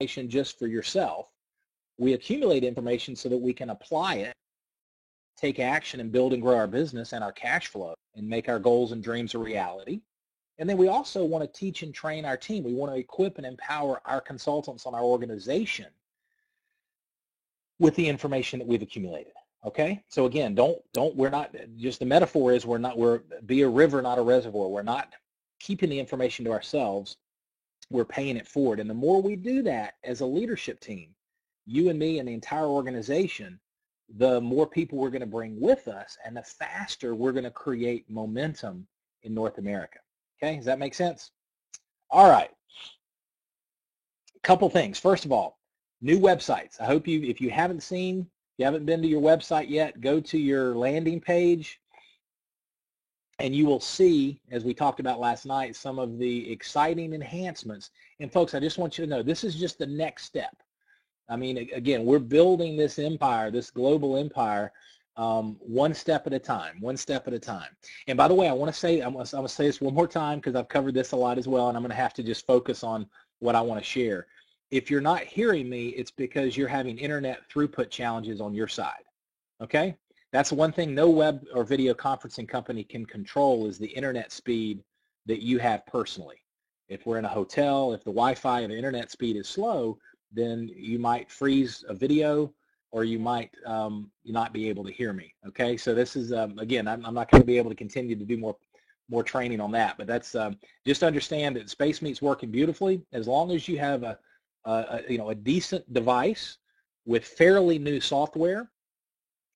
just for yourself. We accumulate information so that we can apply it, take action, and build and grow our business and our cash flow and make our goals and dreams a reality. And then we also want to teach and train our team. We want to equip and empower our consultants on our organization with the information that we've accumulated. Okay, so again, we're not, just the metaphor is we're be a river, not a reservoir. We're not keeping the information to ourselves. We're paying it forward. And the more we do that as a leadership team, you and me and the entire organization, the more people we're going to bring with us and the faster we're going to create momentum in North America. Okay, does that make sense? All right, a couple things. First of all, new websites. I hope if you haven't been to your website yet, go to your landing page and you will see, as we talked about last night, some of the exciting enhancements. And folks, I just want you to know, this is just the next step. I mean, again, we're building this empire, this global empire, one step at a time, one step at a time. And by the way, I'm going to say this one more time because I've covered this a lot as well, and I'm going to have to just focus on what I want to share. If you're not hearing me, it's because you're having internet throughput challenges on your side, okay? That's one thing no web or video conferencing company can control is the internet speed that you have personally. If we're in a hotel, if the Wi-Fi and the internet speed is slow, then you might freeze a video or you might not be able to hear me, okay? So this is, again, I'm not going to be able to continue to do more training on that, but that's, just understand that SpaceMeet's working beautifully. As long as you have a decent device with fairly new software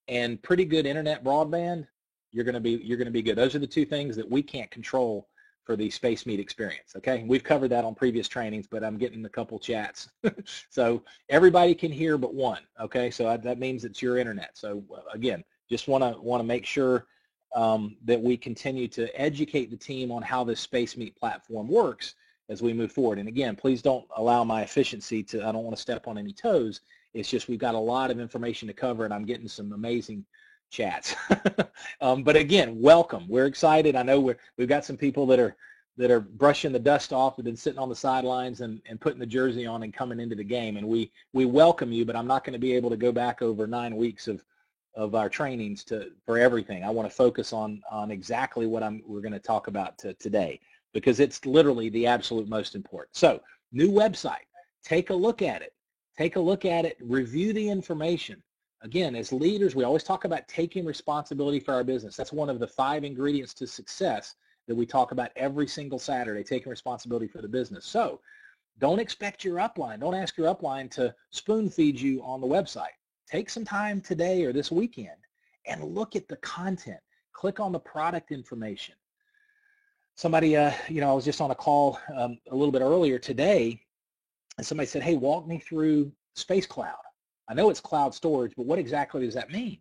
and pretty good internet broadband, you're going to be good. Those are the two things that we can't control for the SpaceMeet experience. Okay, we've covered that on previous trainings, but I'm getting a couple chats. So everybody can hear but one. Okay, so that means it's your internet. So again, just want to make sure that we continue to educate the team on how this SpaceMeet platform works as we move forward. And again, please don't allow my efficiency to, I don't want to step on any toes. It's just we've got a lot of information to cover and I'm getting some amazing chats. But again, welcome. We're excited. I know we've got some people that are brushing the dust off, have been sitting on the sidelines and putting the jersey on and coming into the game. And we welcome you, but I'm not going to be able to go back over 9 weeks of our trainings for everything. I want to focus on exactly what we're going to talk about today, because it's literally the absolute most important. So, new website, take a look at it. Take a look at it, review the information. Again, as leaders, we always talk about taking responsibility for our business. That's one of the 5 ingredients to success that we talk about every single Saturday, taking responsibility for the business. So, don't expect your upline, don't ask your upline to spoon feed you on the website. Take some time today or this weekend and look at the content. Click on the product information. Somebody, I was just on a call a little bit earlier today, and somebody said, hey, walk me through Space Cloud. I know it's cloud storage, but what exactly does that mean?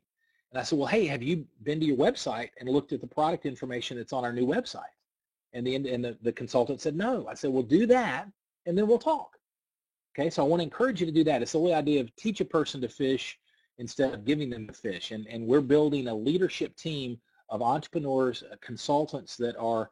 And I said, well, hey, have you been to your website and looked at the product information that's on our new website? And the consultant said, no. I said, well, do that, and then we'll talk. Okay, so I want to encourage you to do that. It's the whole idea of teach a person to fish instead of giving them the fish. And we're building a leadership team of entrepreneurs, consultants that are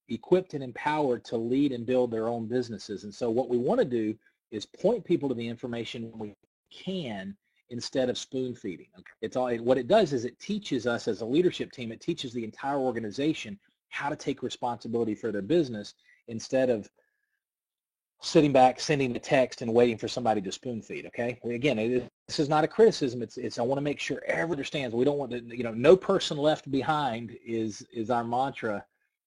equipped and empowered to lead and build their own businesses. And so what we want to do is point people to the information when we can instead of spoon feeding. Okay? What it does is it teaches us as a leadership team, it teaches the entire organization how to take responsibility for their business instead of sitting back, sending the text and waiting for somebody to spoon feed. Okay, again, this is not a criticism. It's I want to make sure everyone understands. We don't want to, no person left behind is our mantra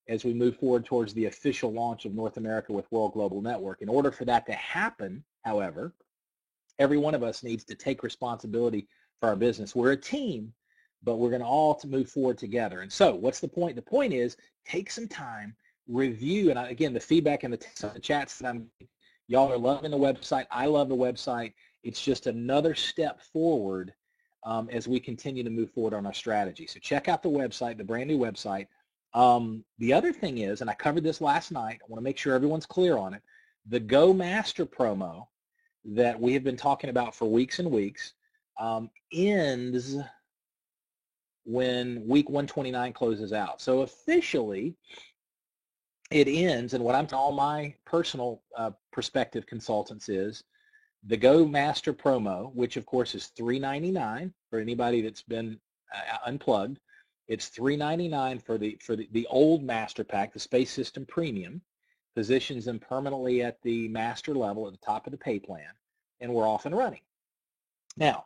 as we move forward towards the official launch of North America with World Global Network. In order for that to happen, however, every one of us needs to take responsibility for our business. We're a team, but we're going to all move forward together. And so what's the point? The point is take some time, review, and again, the feedback in the chats that y'all are loving the website. I love the website. It's just another step forward as we continue to move forward on our strategy. So check out the website, the brand new website. The other thing is, and I covered this last night, I want to make sure everyone's clear on it, the Go Master promo that we have been talking about for weeks and weeks ends when week 129 closes out. So officially, it ends, and what I'm telling all my personal prospective consultants is the Go Master promo, which of course is $3.99 for anybody that's been unplugged. It's $3.99 for the old Master Pack, the Space System Premium, positions them permanently at the Master level at the top of the pay plan, and we're off and running. Now,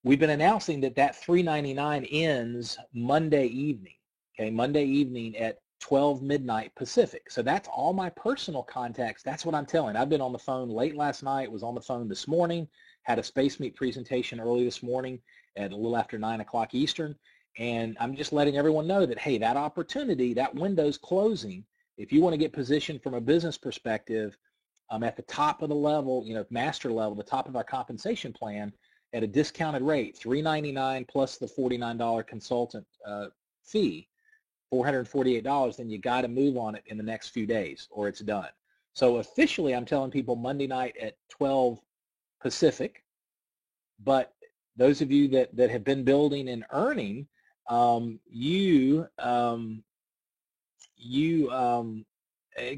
we've been announcing that $3.99 ends Monday evening, okay, Monday evening at 12 midnight Pacific. So that's all my personal contacts. That's what I'm telling. I've been on the phone late last night, was on the phone this morning, had a Space Meet presentation early this morning at a little after 9 o'clock Eastern, and I'm just letting everyone know that, hey, that opportunity, that window's closing. If you want to get positioned from a business perspective at the top of the level, master level, the top of our compensation plan at a discounted rate, $3.99 plus the $49 consultant fee, $448, then you got to move on it in the next few days or it's done. So officially, I'm telling people Monday night at 12 Pacific, but those of you that have been building and earning, come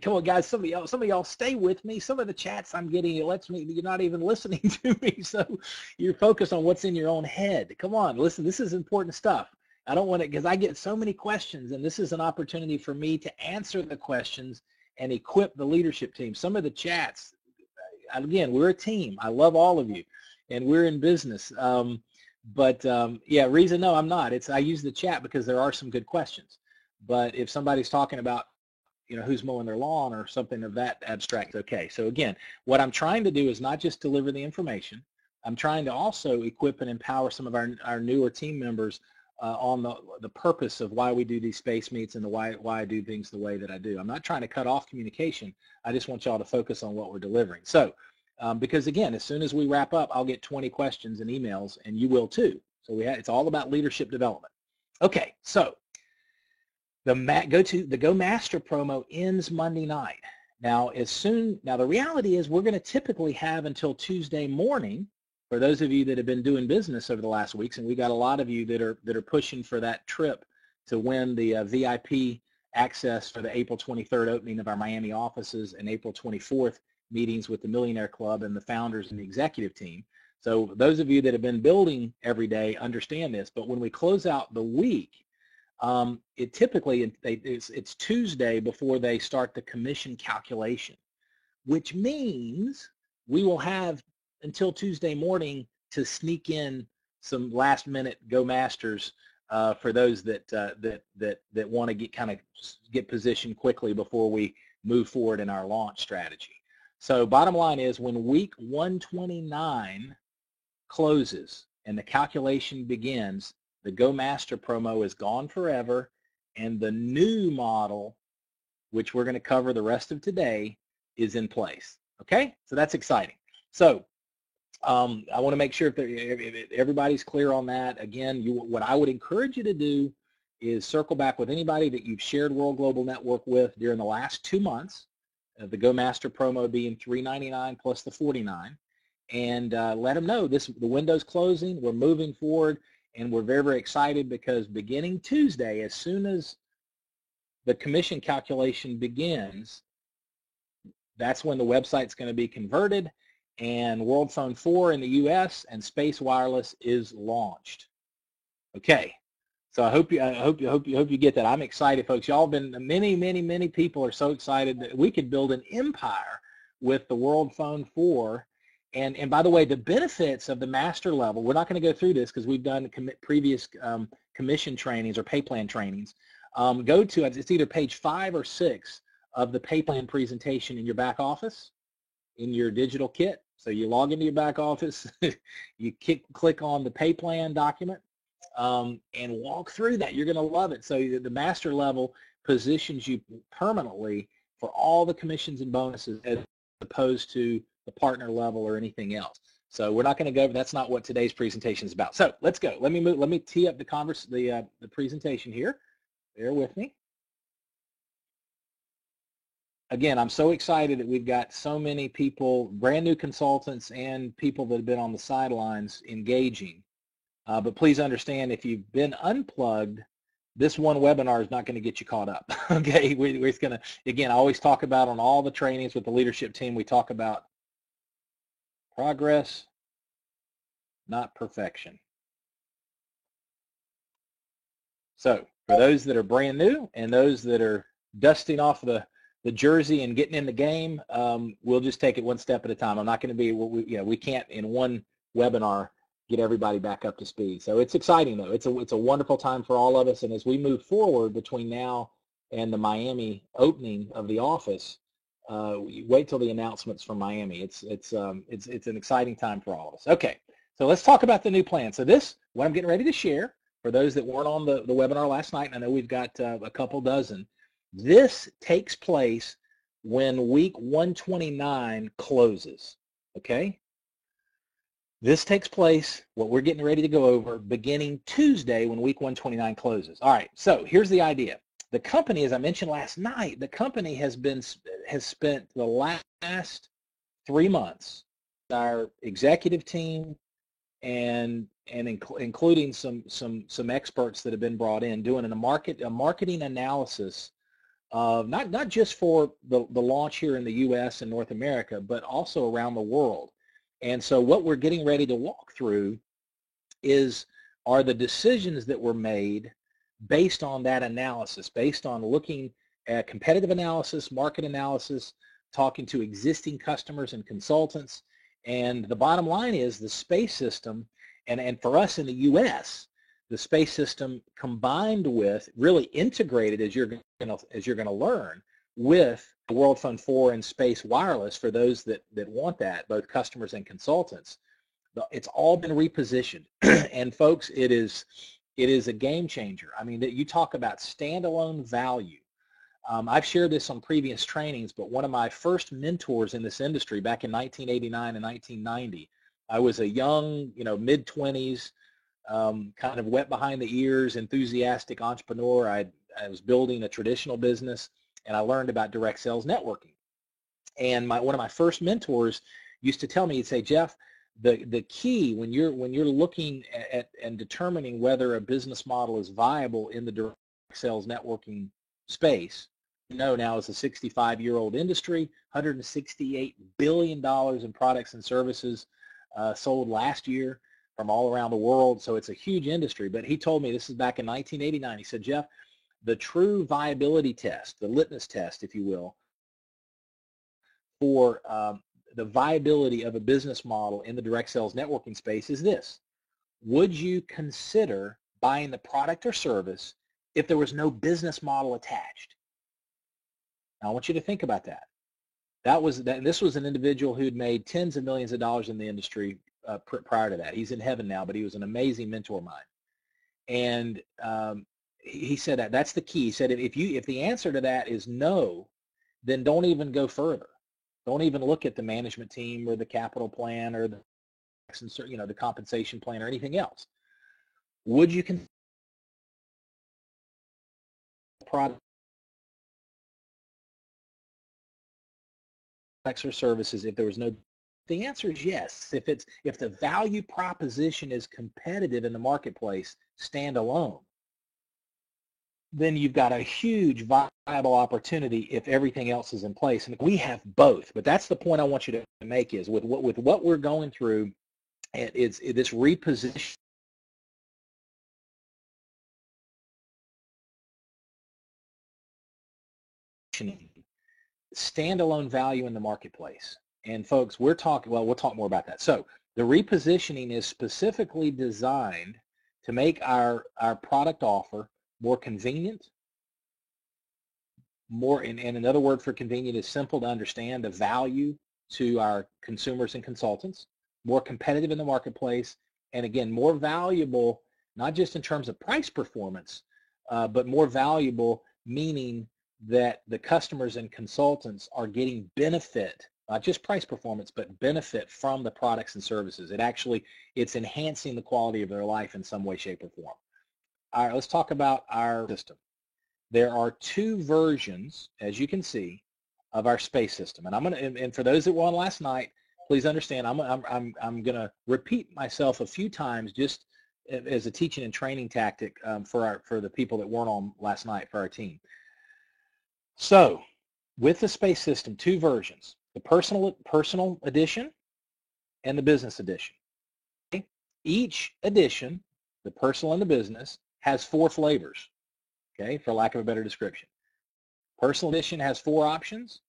on, guys, some of y'all stay with me. Some of the chats I'm getting, it lets me, you're not even listening to me, so you're focused on what's in your own head. Come on, listen, this is important stuff. I don't want to, because I get so many questions, and this is an opportunity for me to answer the questions and equip the leadership team. Some of the chats, again, we're a team. I love all of you, and we're in business. Yeah, reason, no, I'm not. I use the chat because there are some good questions. But if somebody's talking about, who's mowing their lawn or something of that abstract, okay. So again, what I'm trying to do is not just deliver the information. I'm trying to also equip and empower some of our newer team members on the purpose of why we do these space meets and why I do things the way that I do. I'm not trying to cut off communication. I just want y'all to focus on what we're delivering. So, because again, as soon as we wrap up, I'll get 20 questions and emails, and you will too. So it's all about leadership development. Okay, so the Go Master promo ends Monday night. Now, the reality is we're going to typically have until Tuesday morning. For those of you that have been doing business over the last weeks, and we got a lot of you that are pushing for that trip to win the VIP access for the April 23rd opening of our Miami offices and April 24th meetings with the Millionaire Club and the founders and the executive team. So those of you that have been building every day understand this, but when we close out the week, it's Tuesday before they start the commission calculation, which means we will have until Tuesday morning to sneak in some last-minute Go Masters for those that want to get positioned quickly before we move forward in our launch strategy. So bottom line is, when week 129 closes and the calculation begins, the Go Master promo is gone forever, and the new model, which we're going to cover the rest of today, is in place. Okay, so that's exciting. So I want to make sure if everybody's clear on that. Again, what I would encourage you to do is circle back with anybody that you've shared World Global Network with during the last 2 months, the Go Master promo being $3.99 plus the $49, and let them know the window's closing, we're moving forward, and we're very, very excited because beginning Tuesday, as soon as the commission calculation begins, that's when the website's going to be converted, and World Phone 4 in the U.S. and Space Wireless is launched. Okay, so I hope you get that. I'm excited, folks. Y'all been many people are so excited that we could build an empire with the World Phone 4. And by the way, the benefits of the master level, we're not going to go through this because we've done previous commission trainings or pay plan trainings. Go to, it's either page 5 or 6 of the pay plan presentation in your back office, in your digital kit. So you log into your back office, you click on the pay plan document, and walk through that. You're going to love it. So the master level positions you permanently for all the commissions and bonuses as opposed to the partner level or anything else. So we're not going to go over, that's not what today's presentation is about. So let's go. Let me tee up the presentation here. Bear with me. Again, I'm so excited that we've got so many people, brand new consultants and people that have been on the sidelines engaging. But please understand, if you've been unplugged, this one webinar is not going to get you caught up. Okay, we're going to, again, I always talk about on all the trainings with the leadership team, we talk about progress, not perfection. So for those that are brand new and those that are dusting off the jersey and getting in the game, we'll just take it one step at a time. I'm not going to be, we can't in one webinar get everybody back up to speed. So it's exciting though. It's a wonderful time for all of us. And as we move forward between now and the Miami opening of the office, wait till the announcements from Miami. It's an exciting time for all of us. Okay, so let's talk about the new plan. So what I'm getting ready to share for those that weren't on the webinar last night, and I know we've got a couple dozen. This takes place when week 129 closes. Okay. This takes place, what we're getting ready to go over, beginning Tuesday when week 129 closes. All right, so here's the idea. The company, as I mentioned last night, the company has spent the last 3 months, our executive team and including some experts that have been brought in, doing a marketing analysis of not just for the launch here in the U.S. and North America, but also around the world. And so what we're getting ready to walk through are the decisions that were made based on that analysis, based on looking at competitive analysis, market analysis, talking to existing customers and consultants. And the bottom line is the space system, and for us in the U.S., the space system combined with, really integrated, as you're going to learn, with the World Fund 4 and Space Wireless for those that want that, both customers and consultants. It's all been repositioned. And folks, it is a game changer. I mean, you talk about standalone value. I've shared this on previous trainings, but one of my first mentors in this industry back in 1989 and 1990, I was a young, mid-20s, kind of wet behind the ears, enthusiastic entrepreneur. I was building a traditional business, and I learned about direct sales networking. And one of my first mentors used to tell me, he'd say, Jeff, the key when you're looking at and determining whether a business model is viable in the direct sales networking space, now it's a 65-year-old industry, $168 billion in products and services sold last year from all around the world. So it's a huge industry. But he told me, this is back in 1989, he said, Jeff, the true viability test, the litmus test, if you will, for the viability of a business model in the direct sales networking space is this. Would you consider buying the product or service if there was no business model attached? Now, I want you to think about that. This was an individual who'd made tens of millions of dollars in the industry prior to that. He's in heaven now, but he was an amazing mentor of mine. And he said that's the key. He said if the answer to that is no, then don't even go further. Don't even look at the management team or the capital plan or the compensation plan or anything else. Would you consider products or services if there was no? The answer is yes. If the value proposition is competitive in the marketplace, standalone, then you've got a huge viable opportunity if everything else is in place. And we have both. But that's the point I want you to make is with what we're going through, it's this repositioning. Standalone value in the marketplace. And folks, we'll talk more about that. So the repositioning is specifically designed to make our product offer more convenient, and another word for convenient is simple to understand, the value to our consumers and consultants, more competitive in the marketplace, and again, more valuable, not just in terms of price performance, but more valuable, meaning that the customers and consultants are getting benefit, not just price performance, but benefit from the products and services. It's enhancing the quality of their life in some way, shape, or form. All right, let's talk about our system. There are 2 versions, as you can see, of our space system. And for those that were on last night, please understand, I'm going to repeat myself a few times just as a teaching and training tactic for the people that weren't on last night for our team. So with the space system, two versions, the personal edition and the business edition. Okay? Each edition, the personal and the business, has 4 flavors, okay, for lack of a better description. Personal edition has 4 options.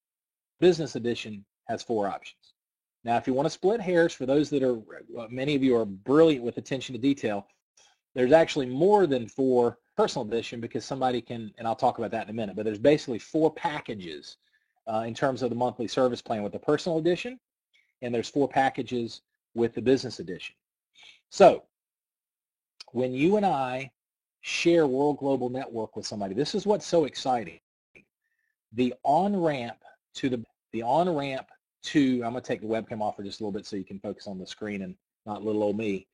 Business edition has 4 options. Now, if you want to split hairs, for those that are, many of you are brilliant with attention to detail, there's actually more than 4 personal edition because somebody can, and I'll talk about that in a minute, but there's basically 4 packages in terms of the monthly service plan with the personal edition, and there's 4 packages with the business edition. So when you and I share World Global Network with somebody, this is what's so exciting. The on-ramp to I'm going to take the webcam off for just a little bit so you can focus on the screen and not little old me.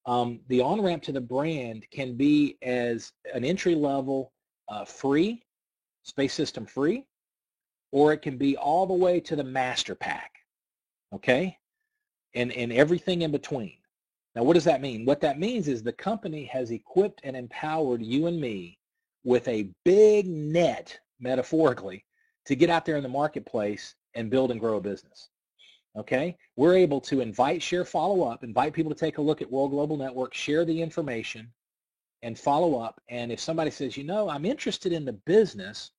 The on-ramp to the brand can be as an entry-level free, space system free, or it can be all the way to the master pack, okay, and everything in between. Now, what does that mean? What that means is the company has equipped and empowered you and me with a big net, metaphorically, to get out there in the marketplace and build and grow a business. Okay? We're able to invite, share, follow up, invite people to take a look at World Global Network, share the information, and follow up. And if somebody says, you know, I'm interested in the business,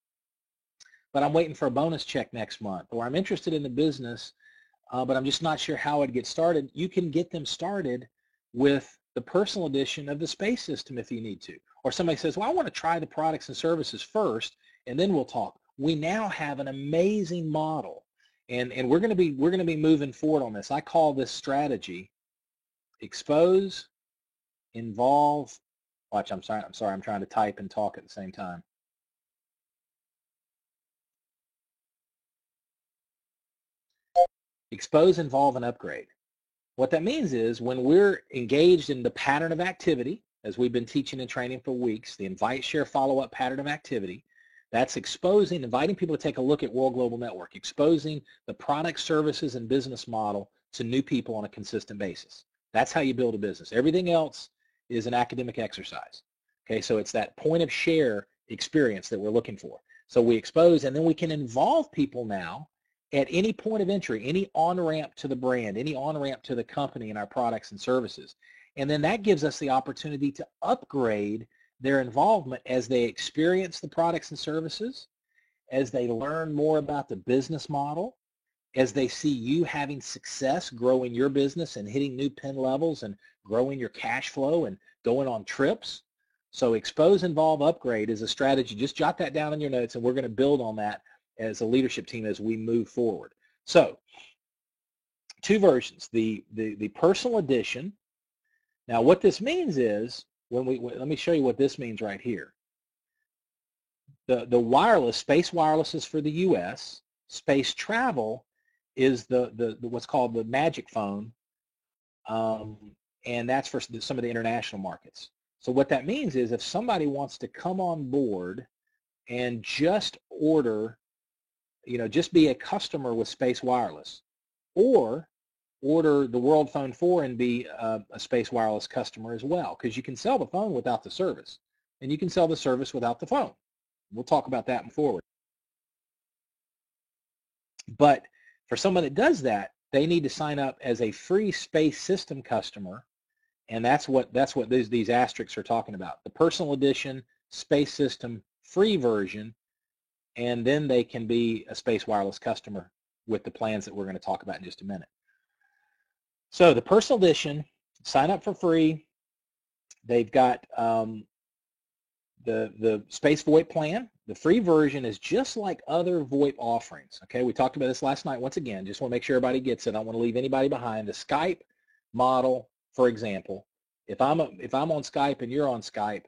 but I'm waiting for a bonus check next month, or I'm interested in the business, but I'm just not sure how I'd get started, you can get them started with the personal edition of the space system if you need to. Or somebody says, well, I want to try the products and services first, and then we'll talk. We now have an amazing model, and we're going to be moving forward on this. I call this strategy expose, involve. Watch, I'm sorry, I'm trying to type and talk at the same time. Expose, involve, and upgrade. What that means is when we're engaged in the pattern of activity, as we've been teaching and training for weeks, the invite, share, follow up pattern of activity, that's exposing, inviting people to take a look at World Global Network, exposing the product, services, and business model to new people on a consistent basis. That's how you build a business. Everything else is an academic exercise. Okay, so it's that point of share experience that we're looking for. So we expose, and then we can involve people now at any point of entry, any on-ramp to the brand, any on-ramp to the company and our products and services. And then that gives us the opportunity to upgrade their involvement as they experience the products and services, as they learn more about the business model, as they see you having success growing your business and hitting new pin levels and growing your cash flow and going on trips. So expose, involve, upgrade is a strategy. Just jot that down in your notes, and we're going to build on that as a leadership team as we move forward. So 2 versions, the personal edition. Now what this means is, let me show you what this means right here. The wireless, space wireless is for the US, space travel is the what's called the Magic Phone, and that's for some of the international markets. So what that means is if somebody wants to come on board and just order, you know, just be a customer with Space Wireless, or order the World Phone 4 and be a Space Wireless customer as well, because you can sell the phone without the service, and you can sell the service without the phone. We'll talk about that in forward. But for someone that does that, they need to sign up as a free space system customer, and that's what these asterisks are talking about. The personal edition, space system, free version, and then they can be a Space Wireless customer with the plans that we're going to talk about in just a minute. So the personal edition, sign up for free. They've got the Space VoIP plan. The free version is just like other VoIP offerings. Okay, we talked about this last night. Once again, just want to make sure everybody gets it. I don't want to leave anybody behind. The Skype model, for example, if I'm on Skype and you're on Skype,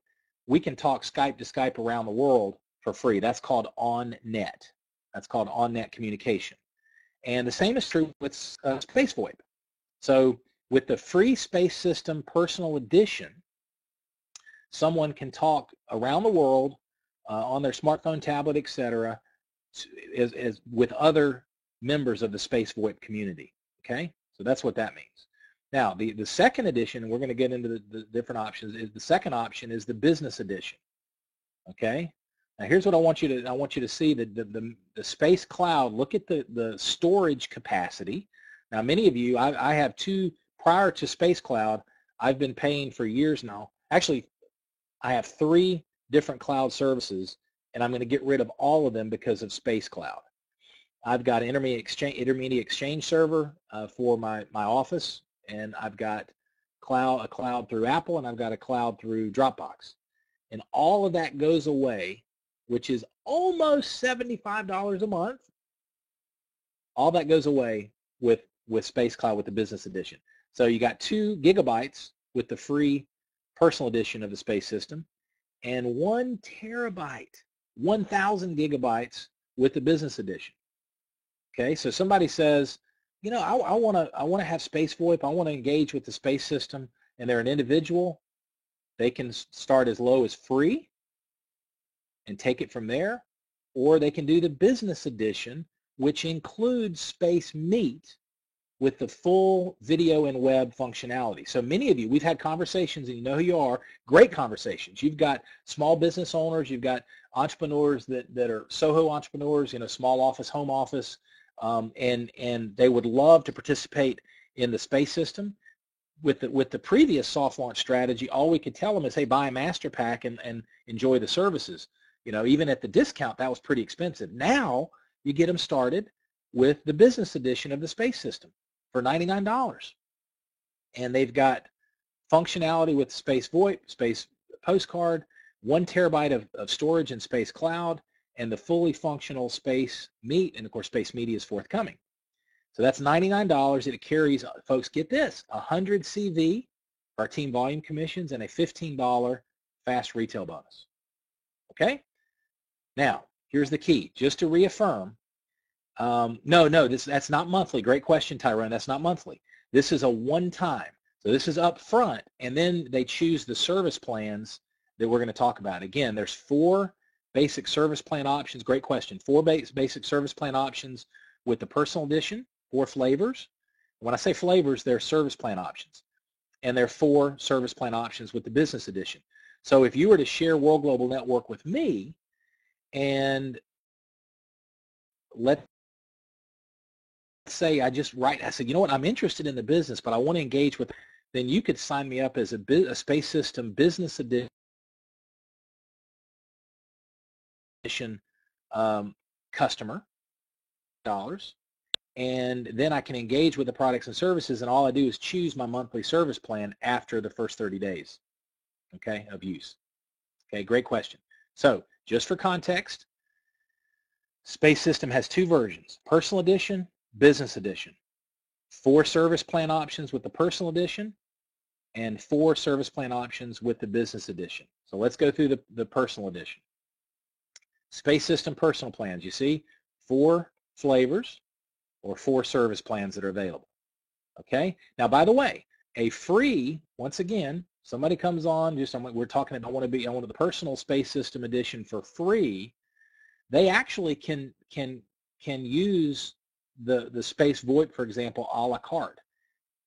we can talk Skype to Skype around the world for free. That's called on-net. That's called on-net communication. And the same is true with Space VoIP. So with the free space system personal edition, someone can talk around the world on their smartphone, tablet, etc., as with other members of the Space VoIP community. Okay, so that's what that means. Now, the second edition, and we're going to get into the different options, is the second option is the business edition. Okay? Now here's what I want you to see, the Space Cloud. Look at the storage capacity. Now many of you, I have two, prior to Space Cloud, I've been paying for years now. Actually, I have 3 different cloud services, and I'm going to get rid of all of them because of Space Cloud. I've got an intermediate exchange server for my office, and I've got a cloud through Apple, and I've got a cloud through Dropbox. And all of that goes away, which is almost $75 a month. All that goes away with Space Cloud with the business edition. So you got 2 gigabytes with the free personal edition of the Space System, and 1 terabyte, 1,000 gigabytes with the business edition. Okay, so somebody says, you know, I want to have Space VoIP. I want to engage with the Space System, and they're an individual. They can start as low as free and take it from there, or they can do the business edition, which includes Space Meet with the full video and web functionality. So many of you, we've had conversations, and you know who you are, great conversations. You've got small business owners, you've got entrepreneurs that are Soho entrepreneurs, you know, small office, home office, and they would love to participate in the Space System. With the previous soft launch strategy, all we could tell them is, hey, buy a master pack and enjoy the services. You know, even at the discount, that was pretty expensive. Now you get them started with the business edition of the Space System for $99. And they've got functionality with Space VoIP, Space Postcard, 1 terabyte of storage in Space Cloud, and the fully functional Space Meet, and of course Space Media is forthcoming. So that's $99, and it carries, folks, get this, 100 CV, our team volume commissions, and a $15 fast retail bonus. Okay? Now, here's the key. Just to reaffirm, that's not monthly. Great question, Tyrone. That's not monthly. This is a one-time. So this is up front, and then they choose the service plans that we're going to talk about. Again, there's 4 basic service plan options. Great question. 4 basic service plan options with the personal edition, 4 flavors. When I say flavors, they're service plan options. And there are 4 service plan options with the business edition. So if you were to share World Global Network with me, and let's say I said, you know what, I'm interested in the business, but I want to engage with, then you could sign me up as a Space System business edition customer, dollars. And then I can engage with the products and services, and all I do is choose my monthly service plan after the first 30 days, okay, of use. Okay, great question. So just for context, Space System has 2 versions, Personal Edition, Business Edition. 4 service plan options with the Personal Edition, and 4 service plan options with the Business Edition. So let's go through the Personal Edition. Space System personal plans, you see, 4 flavors, or 4 service plans that are available. Okay. Now, by the way, a free, once again, somebody comes on, we're talking about, I want the personal Space System edition for free. They actually can use the Space VoIP, for example, a la carte.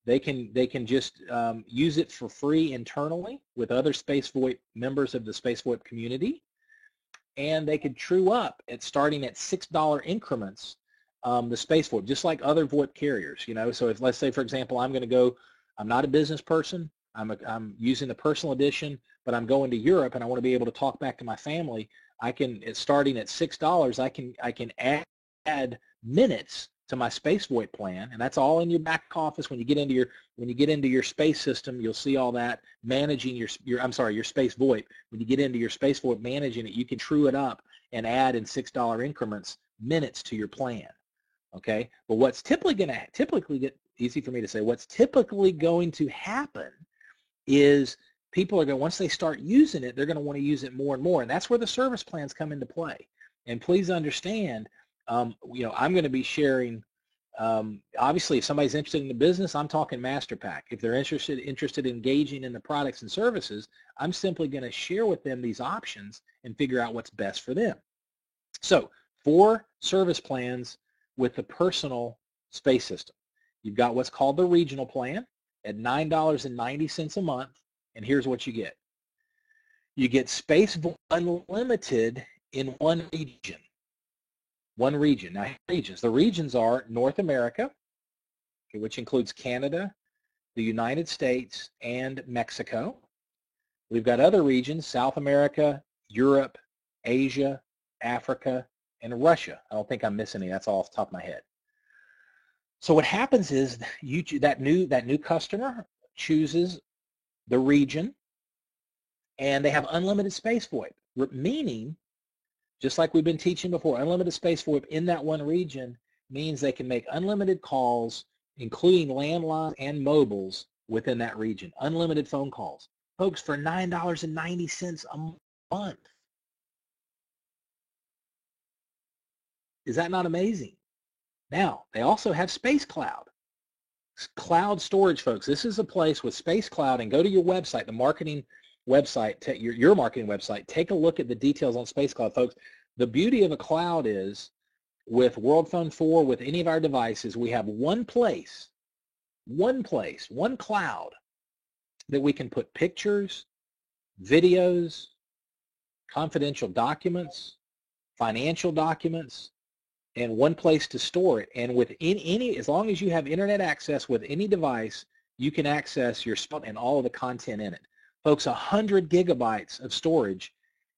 They can just use it for free internally with other Space VoIP members of the Space VoIP community, and they could true up starting at $6 increments. The Space VoIP, just like other VoIP carriers, you know. So if, let's say, for example, I'm not a business person, I'm using the personal edition, but I'm going to Europe and I want to be able to talk back to my family, starting at $6, I can add minutes to my Space VoIP plan, and that's all in your back office. When you get into your Space System, you'll see all that, managing your Space VoIP. When you get into your Space VoIP, managing it, you can true it up and add in $6 increments minutes to your plan. Okay, but what's typically easy for me to say, what's typically going to happen is people are going, once they start using it, they're going to want to use it more and more, and that's where the service plans come into play. And please understand, you know, I'm going to be sharing, obviously, if somebody's interested in the business, I'm talking Master Pack. If they're interested in engaging in the products and services, I'm simply going to share with them these options and figure out what's best for them. So 4 service plans with the personal Space System. You've got what's called the regional plan, at $9.90 a month, and here's what you get. You get Space Unlimited in one region. One region. Now, regions. The regions are North America, which includes Canada, the United States, and Mexico. We've got other regions, South America, Europe, Asia, Africa, and Russia. I don't think I'm missing any. That's all off the top of my head. So what happens is that new customer chooses the region, and they have unlimited space VoIP, meaning, just like we've been teaching before, unlimited space VoIP in that one region means they can make unlimited calls, including landlines and mobiles within that region. Unlimited phone calls. Folks, for $9.90 a month. Is that not amazing? Now, they also have Space Cloud. Cloud storage, folks. This is a place with Space Cloud, and go to your website, the marketing website, your marketing website. Take a look at the details on Space Cloud, folks. The beauty of a cloud is, with WorldPhone 4, with any of our devices, we have one place, one cloud that we can put pictures, videos, confidential documents, financial documents, and one place to store it. And with any, as long as you have internet access with any device, you can access your spot and all of the content in it. Folks, 100 gigabytes of storage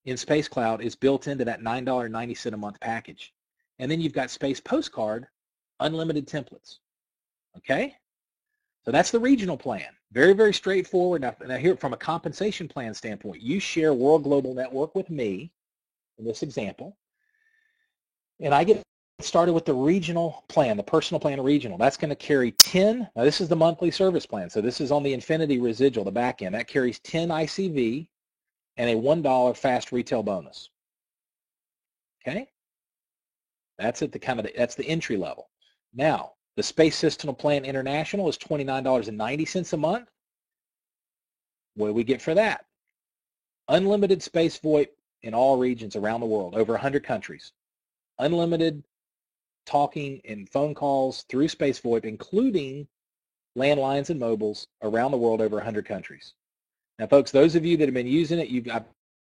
in Space Cloud is built into that $9.90 a month package. And then you've got Space Postcard, unlimited templates. Okay? So that's the regional plan. Very, very straightforward. Now here, from a compensation plan standpoint, you share World Global Network with me in this example, and I get started with the regional plan, the personal plan regional. That's going to carry 10. Now this is the monthly service plan, so this is on the Infinity residual, the back end. That carries 10 ICV and a $1 fast retail bonus. Okay, that's at the that's the entry level. Now the Space System Plan International is $29.90 a month. What do we get for that? Unlimited space VoIP in all regions around the world, over 100 countries. Unlimited talking and phone calls through space VoIP, including landlines and mobiles around the world, over 100 countries. Now, folks, those of you that have been using it, you've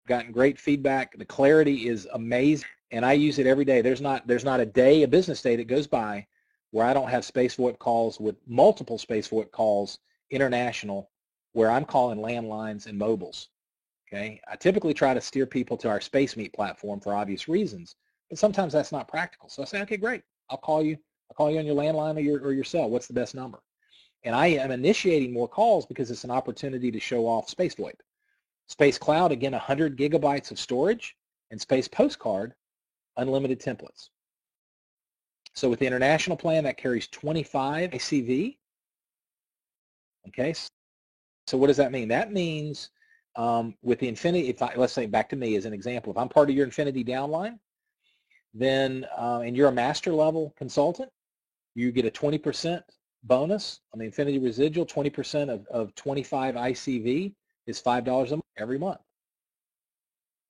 gotten great feedback. The clarity is amazing, and I use it every day. There's not a day, a business day that goes by where I don't have space VoIP calls with multiple space VoIP calls international, where I'm calling landlines and mobiles. Okay, I typically try to steer people to our Space Meet platform for obvious reasons, but sometimes that's not practical. So I say, okay, great, I'll call you on your landline or your cell. What's the best number? And I am initiating more calls because it's an opportunity to show off Space VoIP. Space Cloud, again, 100 gigabytes of storage, and Space Postcard, unlimited templates. So with the international plan, that carries 25 ICV. Okay, so what does that mean? That means with the Infinity, let's say, back to me as an example, if I'm part of your Infinity downline, then and you're a master level consultant, you get a 20% bonus on the Infinity residual. 20% of 25 ICV is $5 a month every month.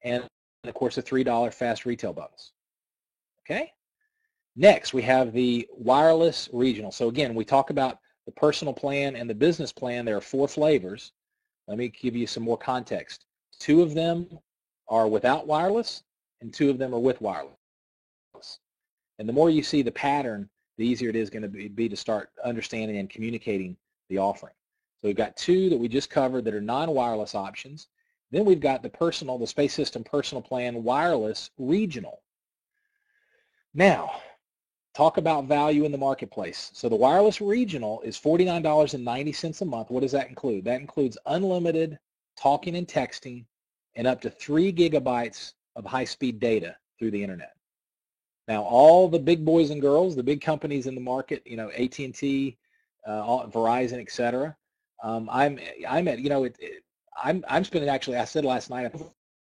And of course, a $3 fast retail bonus. Okay? Next, we have the wireless regional. So again, we talk about the personal plan and the business plan. There are 4 flavors. Let me give you some more context. 2 of them are without wireless, and 2 of them are with wireless. And the more you see the pattern, the easier it is going to be to start understanding and communicating the offering. So we've got 2 that we just covered that are non-wireless options. Then we've got the Space System Personal Plan Wireless Regional. Now, talk about value in the marketplace. So the wireless regional is $49.90 a month. What does that include? That includes unlimited talking and texting and up to 3 gigabytes of high-speed data through the internet. Now, all the big boys and girls, the big companies in the market, you know, AT&T, Verizon, et cetera, I'm spending, actually, I said last night,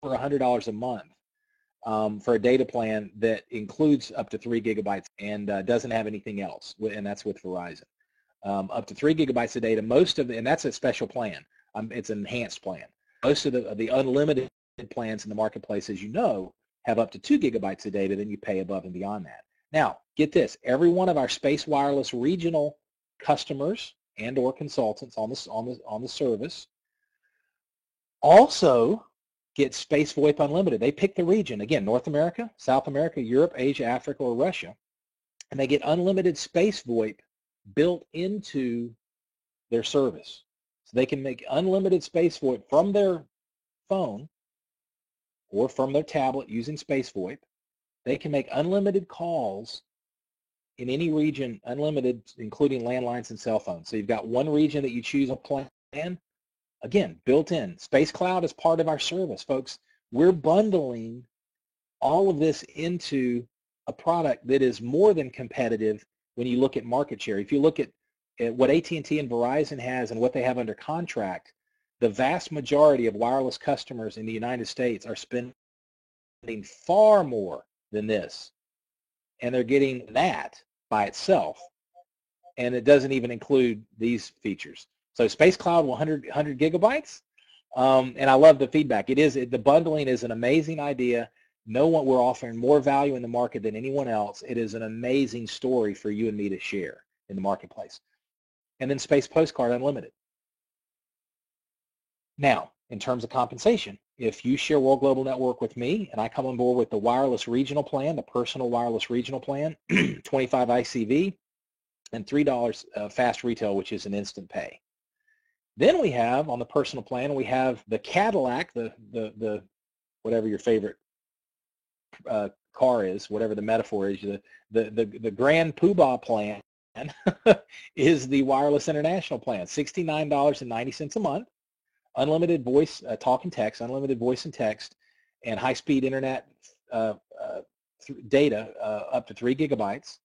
over $100 a month for a data plan that includes up to 3 gigabytes and doesn't have anything else, and that's with Verizon. Up to 3 gigabytes of data, and that's a special plan. It's an enhanced plan. Most of the unlimited plans in the marketplace, as you know, have up to 2 gigabytes of data, then you pay above and beyond that. Now, get this, every one of our Space Wireless regional customers and or consultants on the service. Also get Space VoIP Unlimited. They pick the region, again, North America, South America, Europe, Asia, Africa, or Russia, and they get unlimited Space VoIP built into their service. So they can make unlimited Space VoIP from their phone or from their tablet using Space VoIP. They can make unlimited calls in any region, unlimited, including landlines and cell phones. So you've got one region that you choose a plan. Again, built in. Space Cloud is part of our service, folks. We're bundling all of this into a product that is more than competitive when you look at market share. If you look at what AT&T and Verizon has and what they have under contract, the vast majority of wireless customers in the United States are spending far more than this. And they're getting that by itself. And it doesn't even include these features. So Space Cloud, 100 gigabytes. And I love the feedback. The bundling is an amazing idea. We're offering more value in the market than anyone else. It is an amazing story for you and me to share in the marketplace. And then Space Postcard Unlimited. Now, in terms of compensation, if you share World Global Network with me and I come on board with the wireless regional plan, the personal wireless regional plan, 25 ICV, and $3 fast retail, which is an instant pay. Then we have, on the personal plan, we have the Cadillac, the whatever your favorite car is, whatever the metaphor is, the Grand Poobah plan is the Wireless International plan, $69.90 a month, unlimited voice, talk and text, unlimited voice and text, and high-speed internet data up to 3 gigabytes.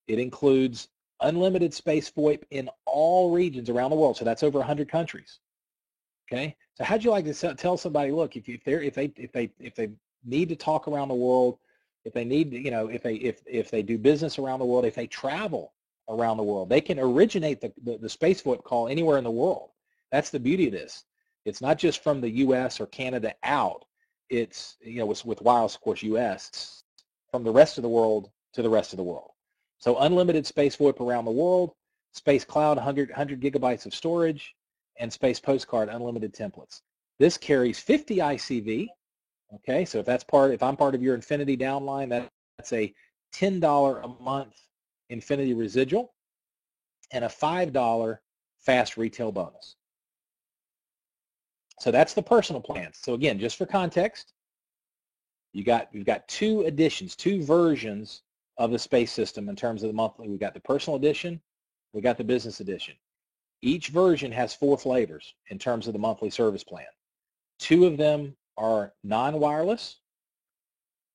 It includes unlimited Space VoIP in all regions around the world, so that's over 100 countries. Okay, so how'd you like to tell somebody, look, if they need to talk around the world, if they need, if they do business around the world, if they travel around the world, they can originate the Space VoIP call anywhere in the world. That's the beauty of this. It's not just from the U.S. or Canada out. It's, with wireless, of course, U.S., from the rest of the world to the rest of the world. So unlimited Space VoIP around the world, Space Cloud, 100 gigabytes of storage, and Space Postcard, unlimited templates. This carries 50 ICV. Okay, so if I'm part of your Infinity downline, that's a $10 a month Infinity residual and a $5 fast retail bonus. So that's the personal plan. So again, just for context, you've got two editions, two versions of the space system in terms of the monthly. We've got the personal edition, we got the business edition. Each version has 4 flavors in terms of the monthly service plan. 2 of them are non-wireless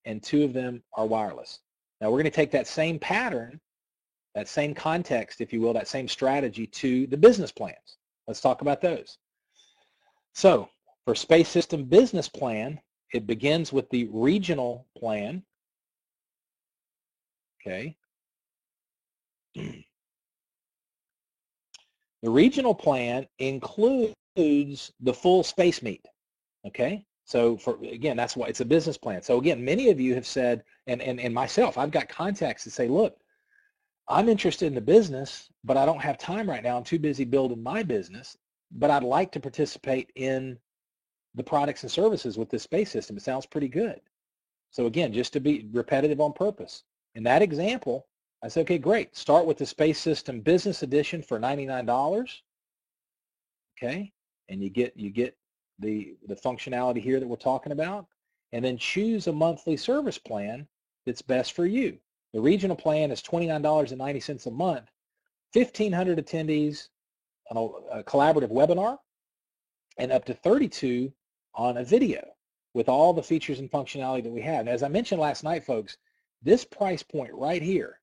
and 2 of them are wireless. Now we're going to take that same pattern, that same context, if you will, that same strategy to the business plans. Let's talk about those. So for Space System Business Plan, it begins with the regional plan. Okay. The regional plan includes the full Space Meet. Okay. So again, that's why it's a business plan. So again, many of you have said, and myself, I've got contacts that say, look, I'm interested in the business, but I don't have time right now. I'm too busy building my business, but I'd like to participate in the products and services with this space system. It sounds pretty good. So again, just to be repetitive on purpose. In that example, I said, okay, great. Start with the Space System Business Edition for $99. Okay, and you get the functionality here that we're talking about, and then choose a monthly service plan that's best for you. The regional plan is $29.90 a month, 1,500 attendees on a collaborative webinar, and up to 32 on a video with all the features and functionality that we have. And as I mentioned last night, folks, this price point right here,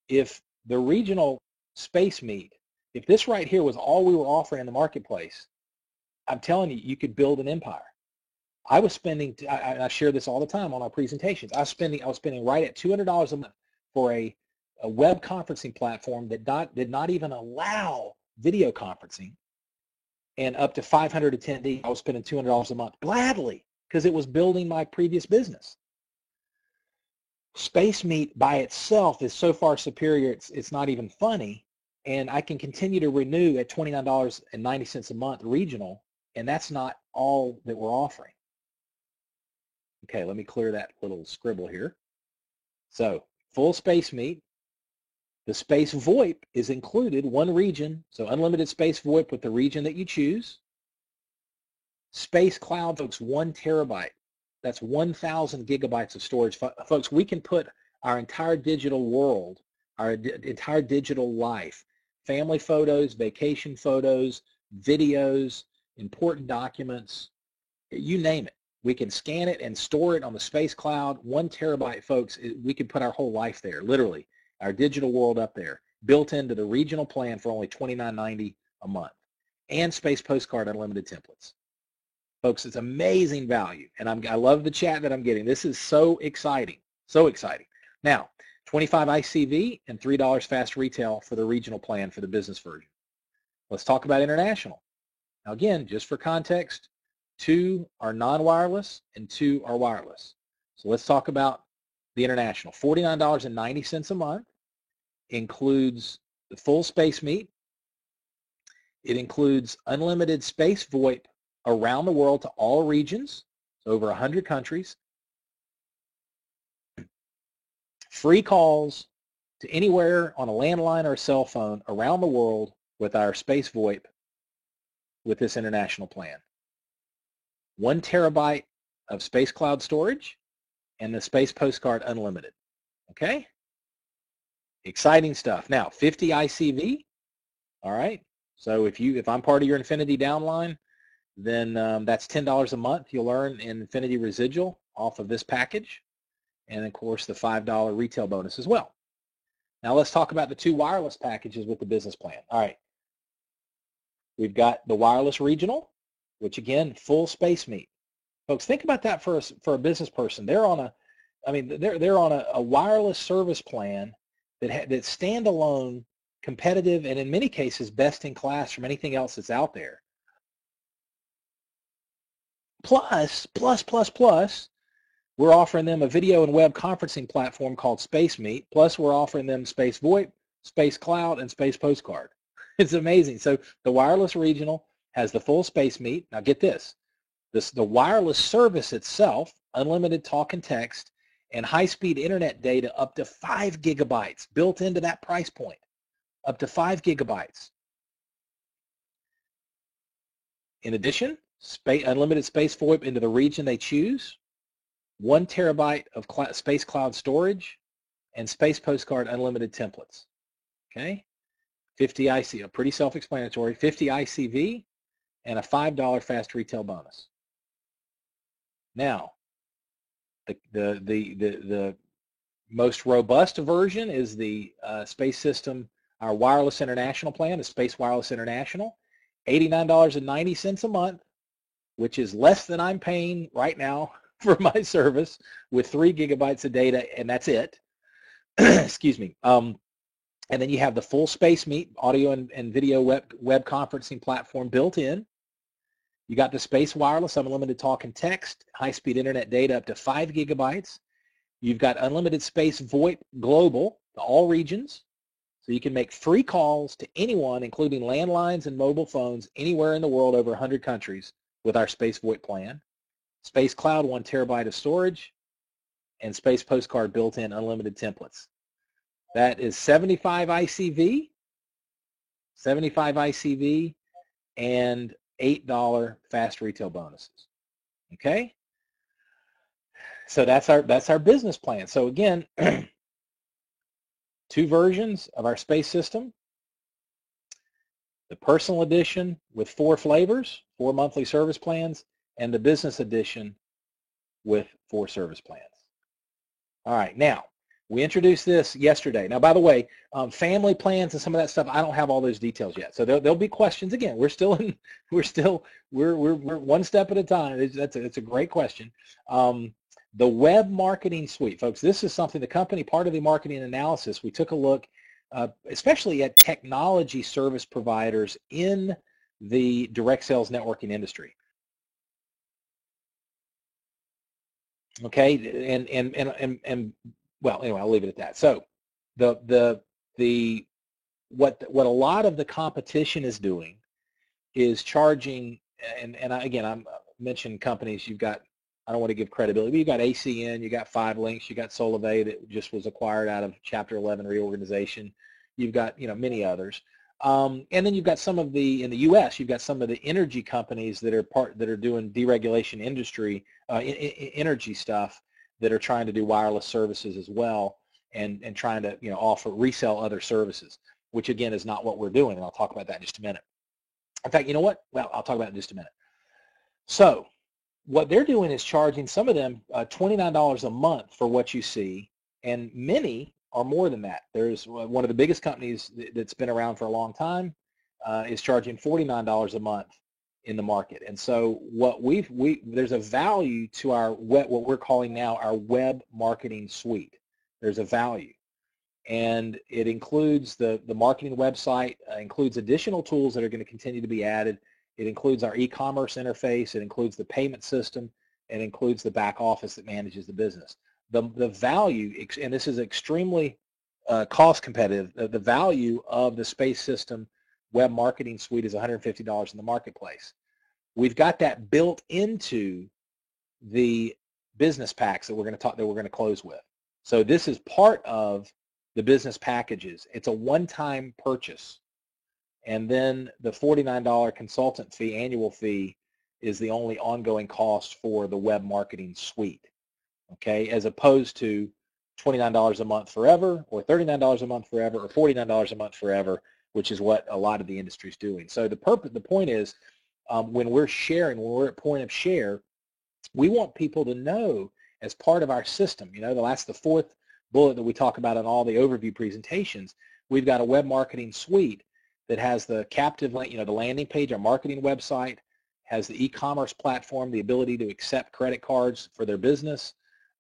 if the regional Space Meet, if this right here was all we were offering in the marketplace, I'm telling you, you could build an empire. I was spending, I share this all the time on our presentations, I was spending right at $200 a month for a web conferencing platform that did not even allow video conferencing, and up to 500 attendees, I was spending $200 a month gladly because it was building my previous business. Space Meet by itself is so far superior, it's not even funny. and I can continue to renew at $29.90 a month regional, and that's not all that we're offering. Okay, let me clear that little scribble here. So full space meet. The space VoIP is included, one region, so unlimited space VoIP with the region that you choose. Space Cloud, folks, 1 terabyte. That's 1,000 gigabytes of storage. Folks, we can put our entire digital world, our entire digital life, family photos, vacation photos, videos, important documents, you name it. We can scan it and store it on the Space Cloud. 1 terabyte, folks, we can put our whole life there, literally, our digital world up there, built into the regional plan for only $29.90 a month, and Space Postcard Unlimited templates. Folks, it's amazing value, and I love the chat that I'm getting. This is so exciting, so exciting. Now, 25 ICV and $3 fast retail for the regional plan for the business version. Let's talk about international. Now, again, just for context, 2 are non-wireless and 2 are wireless. So let's talk about the international. $49.90 a month includes the full space meet. It includes unlimited space VoIP around the world to all regions, so over 100 countries. Free calls to anywhere on a landline or a cell phone around the world with our space VoIP with this international plan. 1 terabyte of Space Cloud storage and the Space Postcard Unlimited. Okay? Exciting stuff. Now, 50 ICV. All right. So if I'm part of your Infinity downline, then that's $10 a month you'll earn in Infinity residual off of this package, and of course the $5 retail bonus as well. Now let's talk about the 2 wireless packages with the business plan. All right, we've got the wireless regional, which again, full space meet. Folks, think about that for a business person. They're on a wireless service plan that's standalone, competitive, and in many cases best in class from anything else that's out there. Plus, we're offering them a video and web conferencing platform called Space Meet. Plus, we're offering them Space VoIP, Space Cloud, and Space Postcard. It's amazing. So the wireless regional has the full Space Meet. Now get this. The wireless service itself, unlimited talk and text, and high-speed internet data up to 5 gigabytes built into that price point, up to 5 gigabytes. In addition, unlimited space VoIP into the region they choose, 1 terabyte of Space Cloud storage, and Space Postcard Unlimited templates. Okay, 50 ICV, pretty self-explanatory. 50 ICV and a $5 fast retail bonus. Now, the most robust version is the Space System, our Wireless International plan, the Space Wireless International, $89.90 a month, which is less than I'm paying right now for my service, with 3 gigabytes of data, and that's it. Excuse me. And then you have the full Space Meet audio and video web conferencing platform built in. You got the Space Wireless unlimited talk and text, high-speed internet data up to 5 gigabytes. You've got unlimited Space VoIP global to all regions, so you can make free calls to anyone, including landlines and mobile phones, anywhere in the world, over 100 countries, with our Space VoIP plan. Space Cloud, 1 terabyte of storage, and Space Postcard built-in unlimited templates. That is 75 ICV, and $8 fast retail bonuses. Okay? So that's our business plan. So again, 2 versions of our Space System. The personal edition with 4 flavors, 4 monthly service plans, and the business edition with 4 service plans. All right, now, we introduced this yesterday. Now, by the way, family plans and some of that stuff, I don't have all those details yet. So there'll be questions. Again, we're one step at a time. It's a great question. The web marketing suite, folks, this is something the company, part of the marketing analysis, we took a look, especially at technology service providers in the direct sales networking industry. Okay, and well, anyway, I'll leave it at that. So the what a lot of the competition is doing is charging, and again, I'm mentioning companies. You've got, I don't want to give credibility, but you've got ACN, you got 5links, you got Solivay that just was acquired out of Chapter 11 reorganization. You've got, many others. And then you've got some of in the U.S., you've got some of the energy companies that are doing deregulation industry, energy stuff, that are trying to do wireless services as well, and trying to, resell other services, which again is not what we're doing, and I'll talk about that in just a minute. In fact, you know what? Well, I'll talk about it in just a minute. So what they're doing is charging some of them $29 a month for what you see, and many are more than that. There's one of the biggest companies that's been around for a long time is charging $49 a month in the market. And so what there's a value to what we're calling now our web marketing suite. There's a value, and it includes the marketing website, includes additional tools that are going to continue to be added. It includes our e-commerce interface. It includes the payment system, and includes the back office that manages the business. The value, and this is extremely cost competitive, the value of the Space System web marketing suite is $150 in the marketplace. We've got that built into the business packs that we're going to close with. So this is part of the business packages. It's a one-time purchase, and then the $49 consultant fee, annual fee, is the only ongoing cost for the web marketing suite. Okay, as opposed to $29 a month forever, or $39 a month forever, or $49 a month forever, which is what a lot of the industry is doing. So the point is, when we're at point of share, we want people to know, as part of our system, the fourth bullet that we talk about in all the overview presentations, we've got a web marketing suite that has the captive link, the landing page, our marketing website, has the e-commerce platform, the ability to accept credit cards for their business,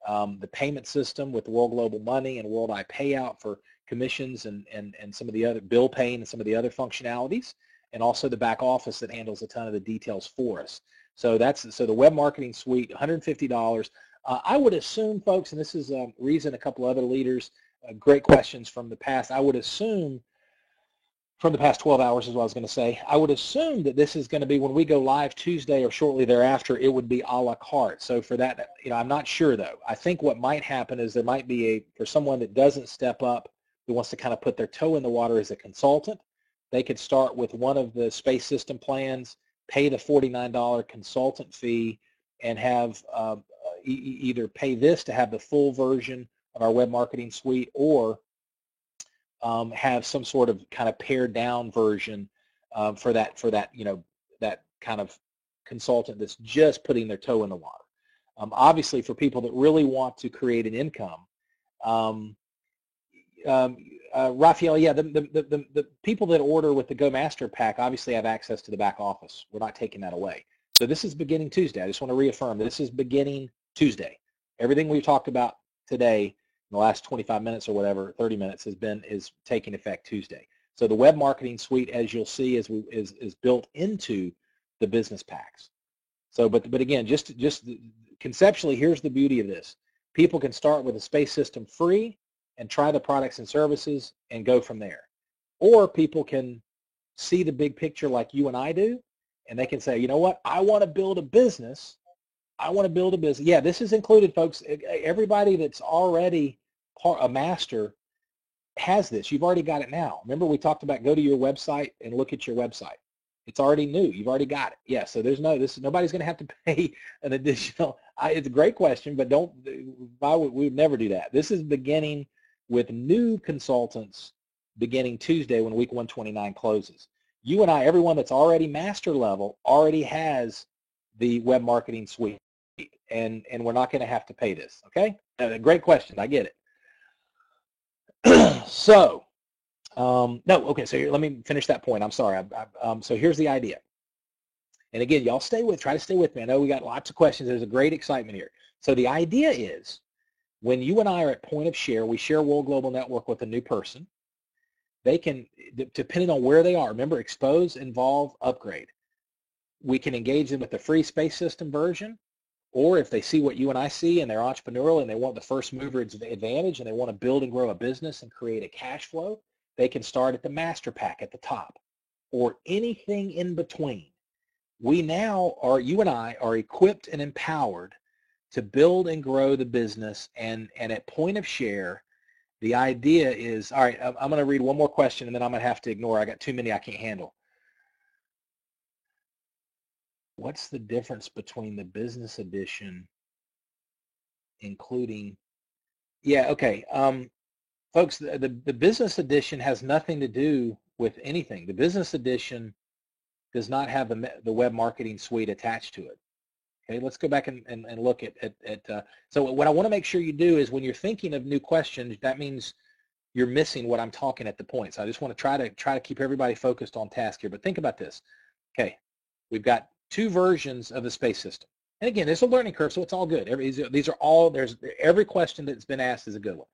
the payment system with World Global Money and World Payout for commissions and some of the other bill paying and some of the other functionalities, and also the back office that handles a ton of the details for us. So the web marketing suite, $150. I would assume, folks, and this is Reason, a couple other leaders, great questions from the past. I would assume, from the past 12 hours is what I was going to say, I would assume that this is going to be, when we go live Tuesday or shortly thereafter, it would be a la carte. So for that, I'm not sure though. I think what might happen is there might be for someone that doesn't step up, who wants to kind of put their toe in the water as a consultant, they could start with one of the Space System plans, pay the $49 consultant fee, and have either pay this to have the full version of our web marketing suite, or have some sort of kind of pared down version for that that kind of consultant that's just putting their toe in the water. Obviously, for people that really want to create an income, Raphael, yeah, the people that order with the Go Master Pack obviously have access to the back office. We're not taking that away. So this is beginning Tuesday. I just want to reaffirm this is beginning Tuesday. Everything we've talked about today, in the last 25 minutes or whatever, 30 minutes, is taking effect Tuesday. So the web marketing suite, as you'll see, is built into the business packs. So, but again, just conceptually, here's the beauty of this: people can start with a Space System free and try the products and services and go from there, or people can see the big picture like you and I do, and they can say, you know what, I want to build a business. Yeah, this is included, folks. Everybody that's already a master has this. You've already got it now. Remember, we talked about go to your website and look at your website. It's already new. You've already got it. Yeah, so nobody's going to have to pay an additional. It's a great question, but we would never do that. This is beginning with new consultants beginning Tuesday when week 129 closes. You and I, everyone that's already master level, already has the web marketing suite, and we're not going to have to pay this, okay? Great question. I get it. So, no, okay, so let me finish that point. I'm sorry. So here's the idea. And again, y'all try to stay with me. I know we got lots of questions. There's a great excitement here. So the idea is, when you and I are at point of share, we share World Global Network with a new person. They can, depending on where they are, remember, expose, involve, upgrade. We can engage them with the free Space System version, or if they see what you and I see and they're entrepreneurial and they want the first mover advantage and they want to build and grow a business and create a cash flow, they can start at the master pack at the top or anything in between. We now are, you and I are equipped and empowered to build and grow the business, and at point of share, the idea is, all right, I'm going to read one more question and then I'm going to have to ignore. I got too many I can't handle. What's the difference between the business edition, including, yeah, okay. Folks, the business edition has nothing to do with anything. The business edition does not have the web marketing suite attached to it. Okay, let's go back and look at so what I want to make sure you do is when you're thinking of new questions, that means you're missing what I'm talking at the point. So I just want to try to keep everybody focused on task here. But think about this. Okay, we've got two versions of the space system. And again, it's a learning curve, so it's all good. These are all, every question that's been asked is a good one.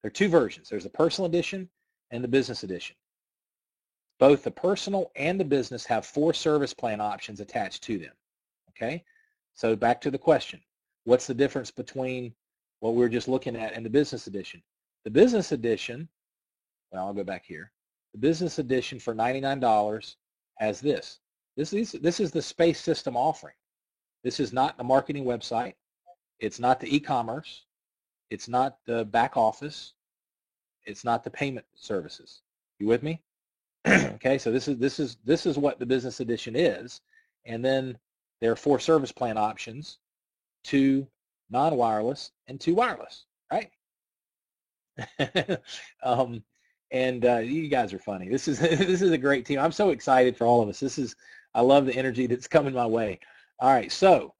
There are two versions. There's the personal edition and the business edition. Both the personal and the business have 4 service plan options attached to them. Okay? So back to the question. What's the difference between what we were just looking at and the business edition? The business edition, well, I'll go back here. The business edition for $99 has this. This is the space system offering. This is not the marketing website. It's not the e-commerce. It's not the back office. It's not the payment services. You with me? Okay, so this is what the business edition is, and then there are 4 service plan options, 2 non-wireless and 2 wireless, right? You guys are funny. This is a great team. I'm so excited for all of us. I love the energy that's coming my way. All right, so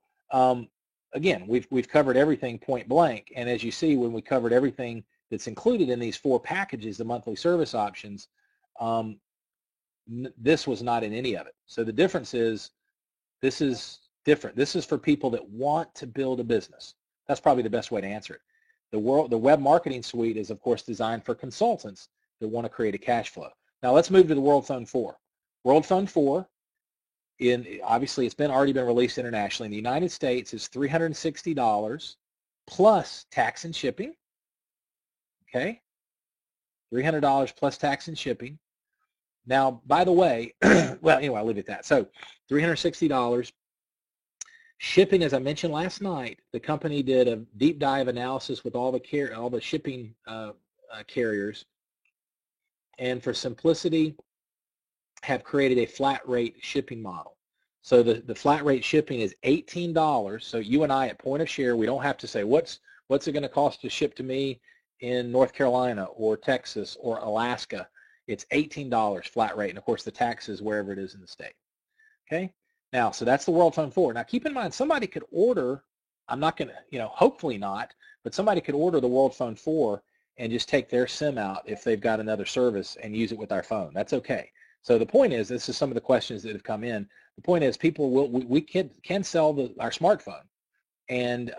again, we've covered everything point blank, and as you see, when we covered everything that's included in these 4 packages, the monthly service options, this was not in any of it. So the difference is, this is different. This is for people that want to build a business. That's probably the best way to answer it. The web marketing suite is, of course, designed for consultants that want to create a cash flow. Now let's move to the World Phone 4. World Phone 4, obviously it's already been released internationally. In the United States, is $360 plus tax and shipping. Okay, $300 plus tax and shipping. Now, by the way, well, anyway, I'll leave it at that. So $360. Shipping, as I mentioned last night, the company did a deep dive analysis with all the shipping carriers, and for simplicity, have created a flat rate shipping model. So the flat rate shipping is $18. So you and I at point of share, we don't have to say what's it going to cost to ship to me in North Carolina or Texas or Alaska. It's $18 flat rate, and of course the tax is wherever it is in the state. Okay. Now, so that's the World Phone 4. Now, keep in mind, somebody could order, I'm not going to, hopefully not, but somebody could order the World Phone 4 and just take their SIM out if they've got another service and use it with our phone. That's okay. So the point is, this is some of the questions that have come in. The point is, we can sell our smartphone and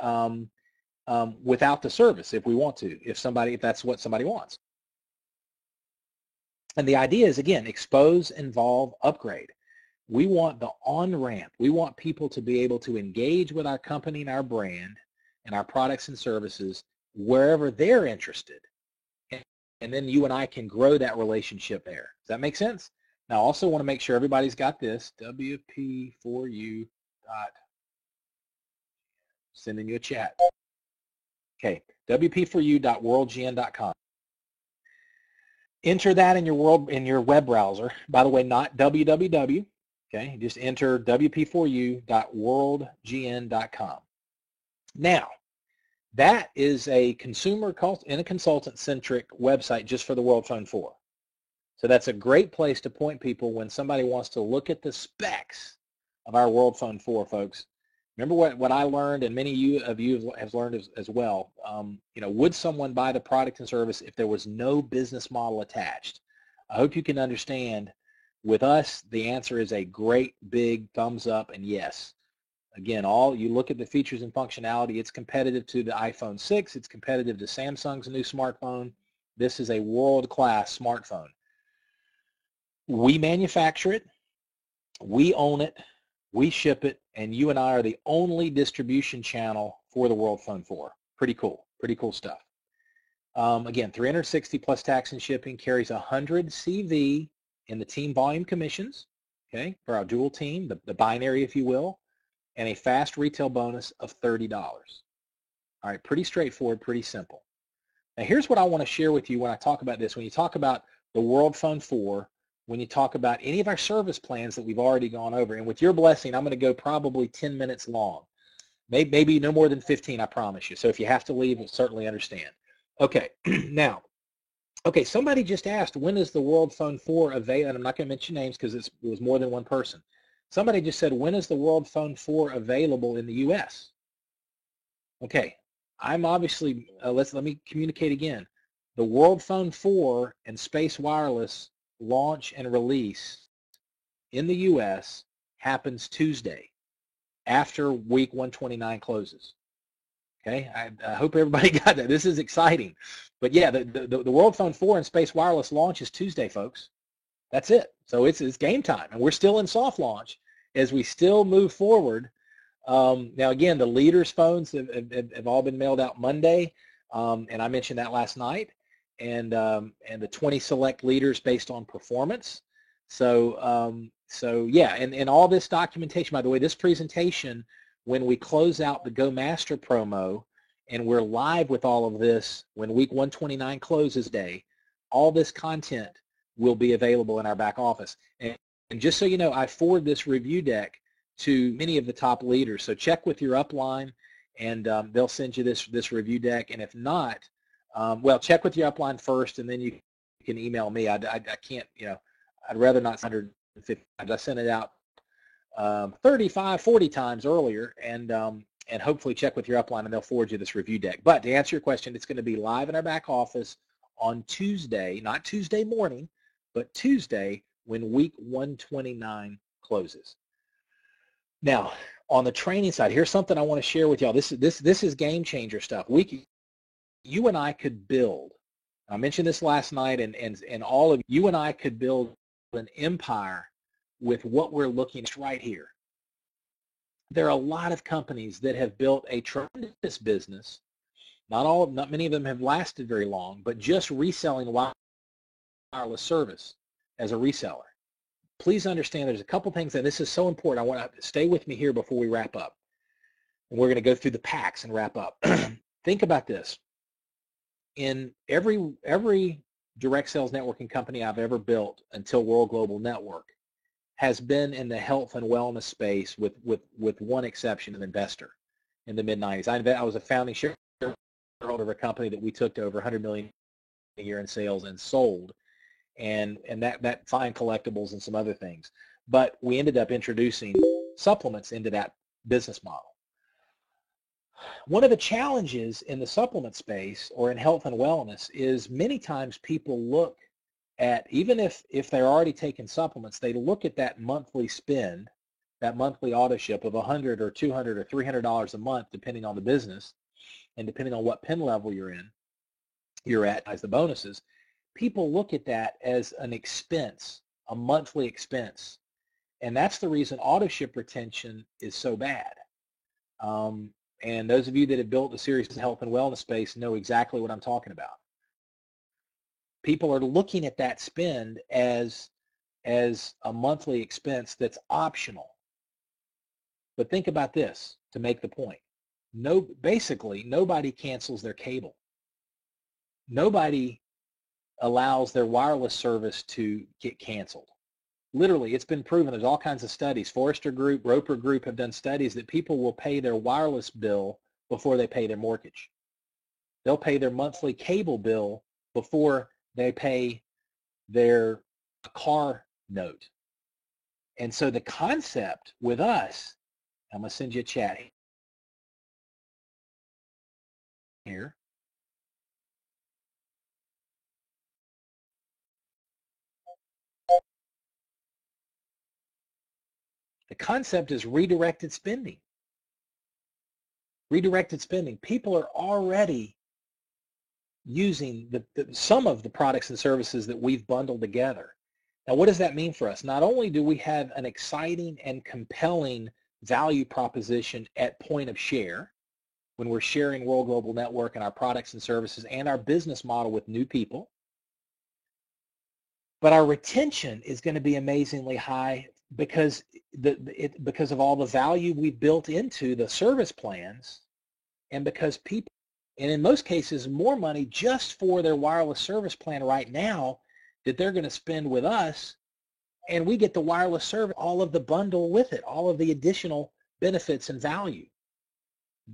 without the service if we want to, if that's what somebody wants. And the idea is, again, expose, involve, upgrade. We want the on-ramp. We want people to be able to engage with our company and our brand and our products and services wherever they're interested. And then you and I can grow that relationship there. Does that make sense? Now, I also want to make sure everybody's got this, WP4U. Sending you a chat. Okay, WP4U.worldgn.com. Enter that in your web browser. By the way, not www. Okay, just enter WP4U.worldgn.com. Now, that is a consumer and a consultant-centric website just for the World Phone 4. So that's a great place to point people when somebody wants to look at the specs of our World Phone 4, folks. Remember what I learned, and many of you have learned as well. Would someone buy the product and service if there was no business model attached? I hope you can understand. With us, the answer is a great big thumbs up and yes. Again, you look at the features and functionality, it's competitive to the iPhone 6, it's competitive to Samsung's new smartphone. This is a world-class smartphone. We manufacture it, we own it, we ship it, and you and I are the only distribution channel for the World Phone 4. Pretty cool stuff. Again, 360 plus tax and shipping, carries 100 CV in the team volume commissions, okay, for our dual team, the binary, if you will, and a fast retail bonus of $30. All right, pretty straightforward, pretty simple. Now, here's what I want to share with you when I talk about this. When you talk about the World Phone 4, when you talk about any of our service plans that we've already gone over, and with your blessing, I'm going to go probably 10 minutes long. Maybe no more than 15, I promise you. So if you have to leave, we'll certainly understand. Okay, now, okay, somebody just asked, when is the World Phone 4 available? And I'm not going to mention names because it was more than one person. Somebody just said, when is the World Phone 4 available in the U.S.? Okay, I'm obviously, let me communicate again. The World Phone 4 and Space Wireless launch and release in the U.S. happens Tuesday after week 129 closes. Okay, I hope everybody got that. This is exciting. But yeah, the World Phone 4 and Space Wireless launch is Tuesday, folks. That's it. So it's game time. And we're still in soft launch as we still move forward. Now, again, the leaders' phones have all been mailed out Monday, and I mentioned that last night, and the 20 select leaders based on performance. So, so yeah, and all this documentation, by the way, this presentation, when we close out the Go Master promo, and we're live with all of this when week 129 closes day, all this content will be available in our back office. And just so you know, I forward this review deck to many of the top leaders. So check with your upline, and they'll send you this review deck. And if not, well, check with your upline first, and then you can email me. I can't, you know, I'd rather not send 150 times. I sent it out 35, 40 times earlier, and hopefully check with your upline, and they'll forward you this review deck. But to answer your question, it's going to be live in our back office on Tuesday, not Tuesday morning, but Tuesday when week 129 closes. Now, on the training side, here's something I want to share with y'all. This is game changer stuff. You and I could build. I mentioned this last night, and all of you and I could build an empire with what we're looking at right here. There are a lot of companies that have built a tremendous business. Not many of them have lasted very long, but just reselling wireless service as a reseller. Please understand there's a couple things, and this is so important. I want to stay with me here before we wrap up. And we're going to go through the packs and wrap up. Think about this. In every direct sales networking company I've ever built until World Global Network has been in the health and wellness space with one exception, an investor in the mid-90s. I was a founding shareholder of a company that we took to over $100 million a year in sales and sold. And that fine collectibles and some other things. But we ended up introducing supplements into that business model. One of the challenges in the supplement space or in health and wellness is many times people look at, even if they're already taking supplements, they look at that monthly spend, that monthly auto ship of $100 or $200 or $300 a month, depending on the business and depending on what PIN level you're at as the bonuses. People look at that as an expense, a monthly expense. And that's the reason auto ship retention is so bad. And those of you that have built a serious health and wellness space know exactly what I'm talking about. People are looking at that spend as a monthly expense that's optional. But think about this to make the point. Basically, nobody cancels their cable. Nobody allows their wireless service to get canceled. Literally, it's been proven. There's all kinds of studies. Forrester Group, Roper Group have done studies that people will pay their wireless bill before they pay their mortgage. They'll pay their monthly cable bill before they pay their car note. And so the concept with us, I'm going to send you a chat here. The concept is redirected spending. Redirected spending. People are already using some of the products and services that we've bundled together. Now, what does that mean for us? Not only do we have an exciting and compelling value proposition at point of share, when we're sharing World Global Network and our products and services and our business model with new people. But our retention is going to be amazingly high because because of all the value we've built into the service plans, and because people, and in most cases, more money just for their wireless service plan right now that they're going to spend with us, and we get the wireless service, all of the bundle with it, all of the additional benefits and value.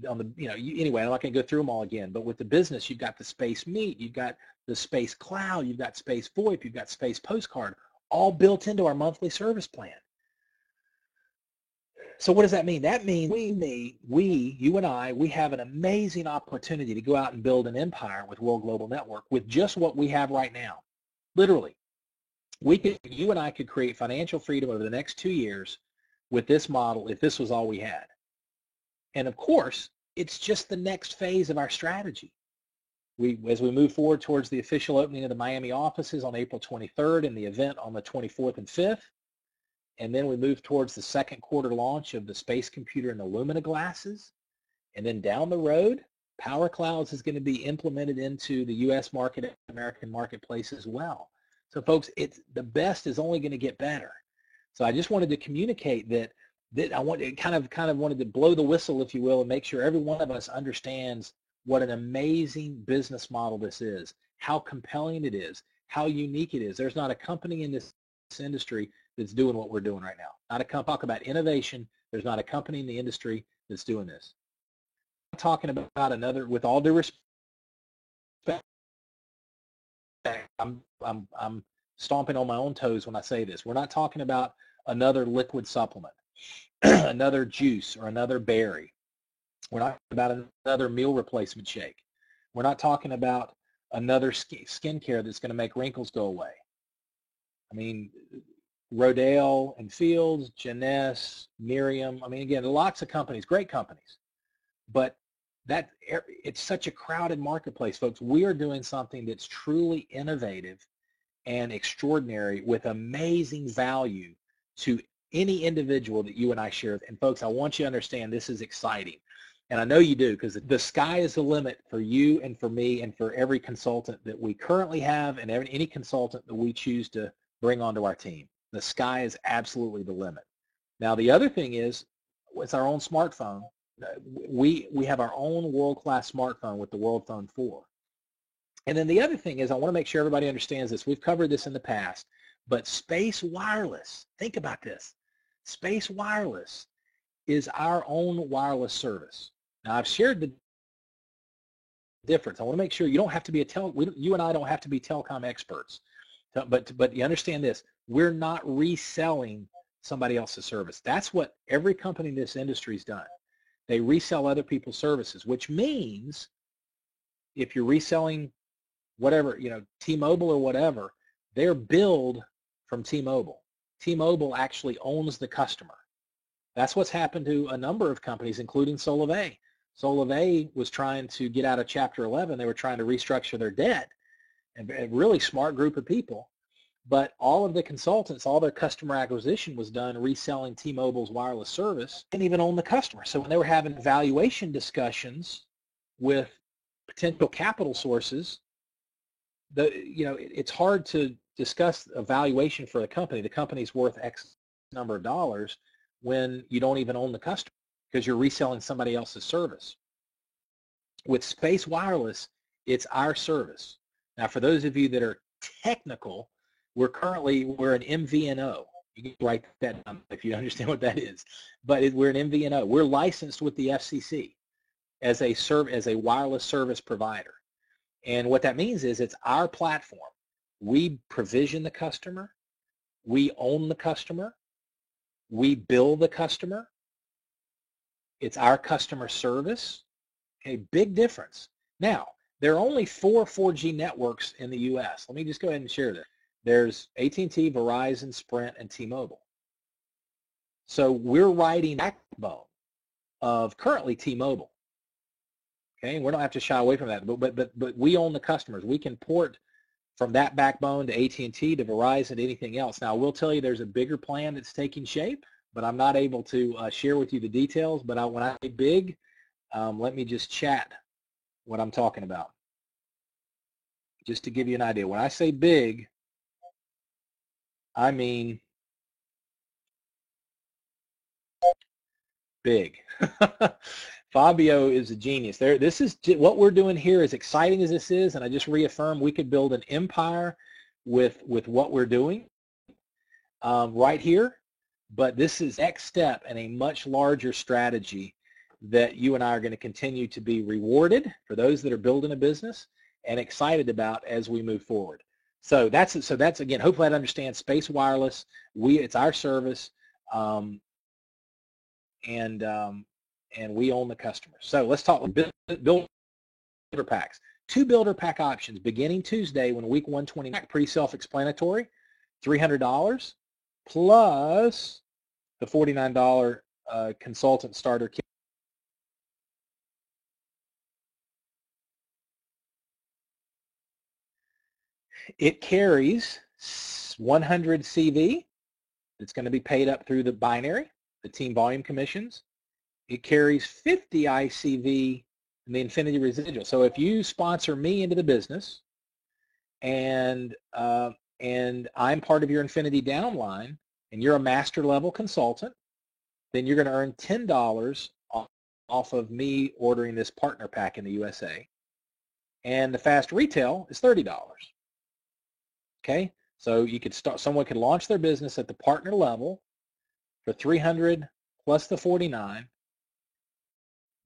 On the, anyway, I'm not going to go through them all again, but with the business, you've got the Space Meet, you've got the Space Cloud, you've got Space VoIP, you've got Space Postcard, all built into our monthly service plan. So what does that mean? That means you and I, we have an amazing opportunity to go out and build an empire with World Global Network with just what we have right now. Literally, you and I could create financial freedom over the next 2 years with this model if this was all we had. And of course, it's just the next phase of our strategy. As we move forward towards the official opening of the Miami offices on April 23rd and the event on the 24th and 5th, and then we move towards the second quarter launch of the Space Computer and the Lumina glasses, and then down the road, Power Clouds is going to be implemented into the U.S. market and American marketplace as well. So folks, the best is only going to get better. So I just wanted to communicate that I kind of wanted to blow the whistle, if you will, and make sure every one of us understands what an amazing business model this is, how compelling it is, how unique it is. There's not a company in this industry that's doing what we're doing right now. Not a company. Talk about innovation. There's not a company in the industry that's doing this. I'm talking about another, with all due respect, I'm stomping on my own toes when I say this. We're not talking about another liquid supplement, another juice, or another berry. We're not talking about another meal replacement shake. We're not talking about another skincare that's going to make wrinkles go away. I mean, Rodale and Fields, Jeunesse, Miriam. I mean, again, lots of companies, great companies, but it's such a crowded marketplace, folks. We are doing something that's truly innovative and extraordinary with amazing value to any individual that you and I share. And folks, I want you to understand this is exciting. And I know you do, because the sky is the limit for you and for me and for every consultant that we currently have and any consultant that we choose to bring onto our team. The sky is absolutely the limit. Now, the other thing is, it's our own smartphone. We have our own world-class smartphone with the World Phone 4. And then the other thing is, I want to make sure everybody understands this. We've covered this in the past, but Space Wireless, think about this. Space Wireless is our own wireless service. Now, I've shared the difference. I want to make sure you don't have to be you and I don't have to be telecom experts. But you understand this, we're not reselling somebody else's service. That's what every company in this industry's done. They resell other people's services, which means if you're reselling whatever, T-Mobile or whatever, they're billed from T-Mobile. T-Mobile actually owns the customer. That's what's happened to a number of companies, including Solvay. Solvay was trying to get out of Chapter 11. They were trying to restructure their debt. And a really smart group of people, but all of the consultants, all their customer acquisition was done reselling T-Mobile's wireless service, and even own the customer. So when they were having valuation discussions with potential capital sources, it's hard to discuss a valuation for a company. The company's worth X number of dollars when you don't even own the customer because you're reselling somebody else's service. With Space Wireless, it's our service. Now, for those of you that are technical, we're an MVNO. You can write that down if you understand what that is. But we're an MVNO. We're licensed with the FCC as a wireless service provider. And what that means is it's our platform. We provision the customer. We own the customer. We bill the customer. It's our customer service. A big difference. Now, there are only 4 4G networks in the U.S. Let me just go ahead and share that. There's AT&T, Verizon, Sprint, and T-Mobile. So we're riding the backbone of currently T-Mobile. Okay, and we don't have to shy away from that, but we own the customers. We can port from that backbone to AT&T, to Verizon, to anything else. Now, I will tell you there's a bigger plan that's taking shape, but I'm not able to share with you the details. But when I say big, Let me just chat what I'm talking about, just to give you an idea. When I say big, I mean big. Fabio is a genius. This is what we're doing here. As exciting as this is, and I just reaffirm, we could build an empire with what we're doing right here. But this is next step in a much larger strategy that you and I are going to continue to be rewarded for those that are building a business and excited about as we move forward. So that's again, hopefully I understand Space Wireless. It's our service, and we own the customer. So let's talk builder packs. 2 builder pack options beginning Tuesday when week 120. Pretty self-explanatory. $300 plus the $49 consultant starter kit. It carries 100 CV. It's going to be paid up through the binary, the team volume commissions. It carries 50 ICV in the Infinity Residual. So if you sponsor me into the business and I'm part of your Infinity downline and you're a master level consultant, then you're going to earn $10 off of me ordering this partner pack in the USA. And the fast retail is $30. Okay, so you could start. Someone could launch their business at the partner level for $300 plus the $49.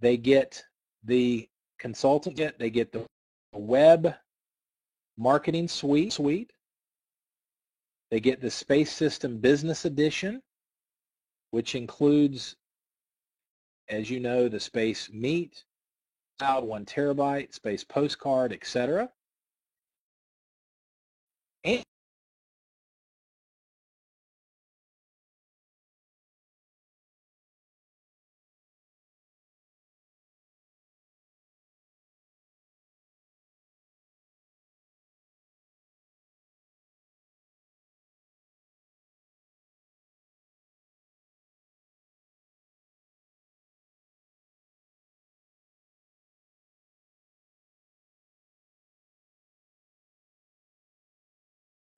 They get the consultant kit. They get the web marketing suite. They get the Space System Business Edition, which includes, as you know, the Space Meet, Cloud 1 terabyte, Space Postcard, etc.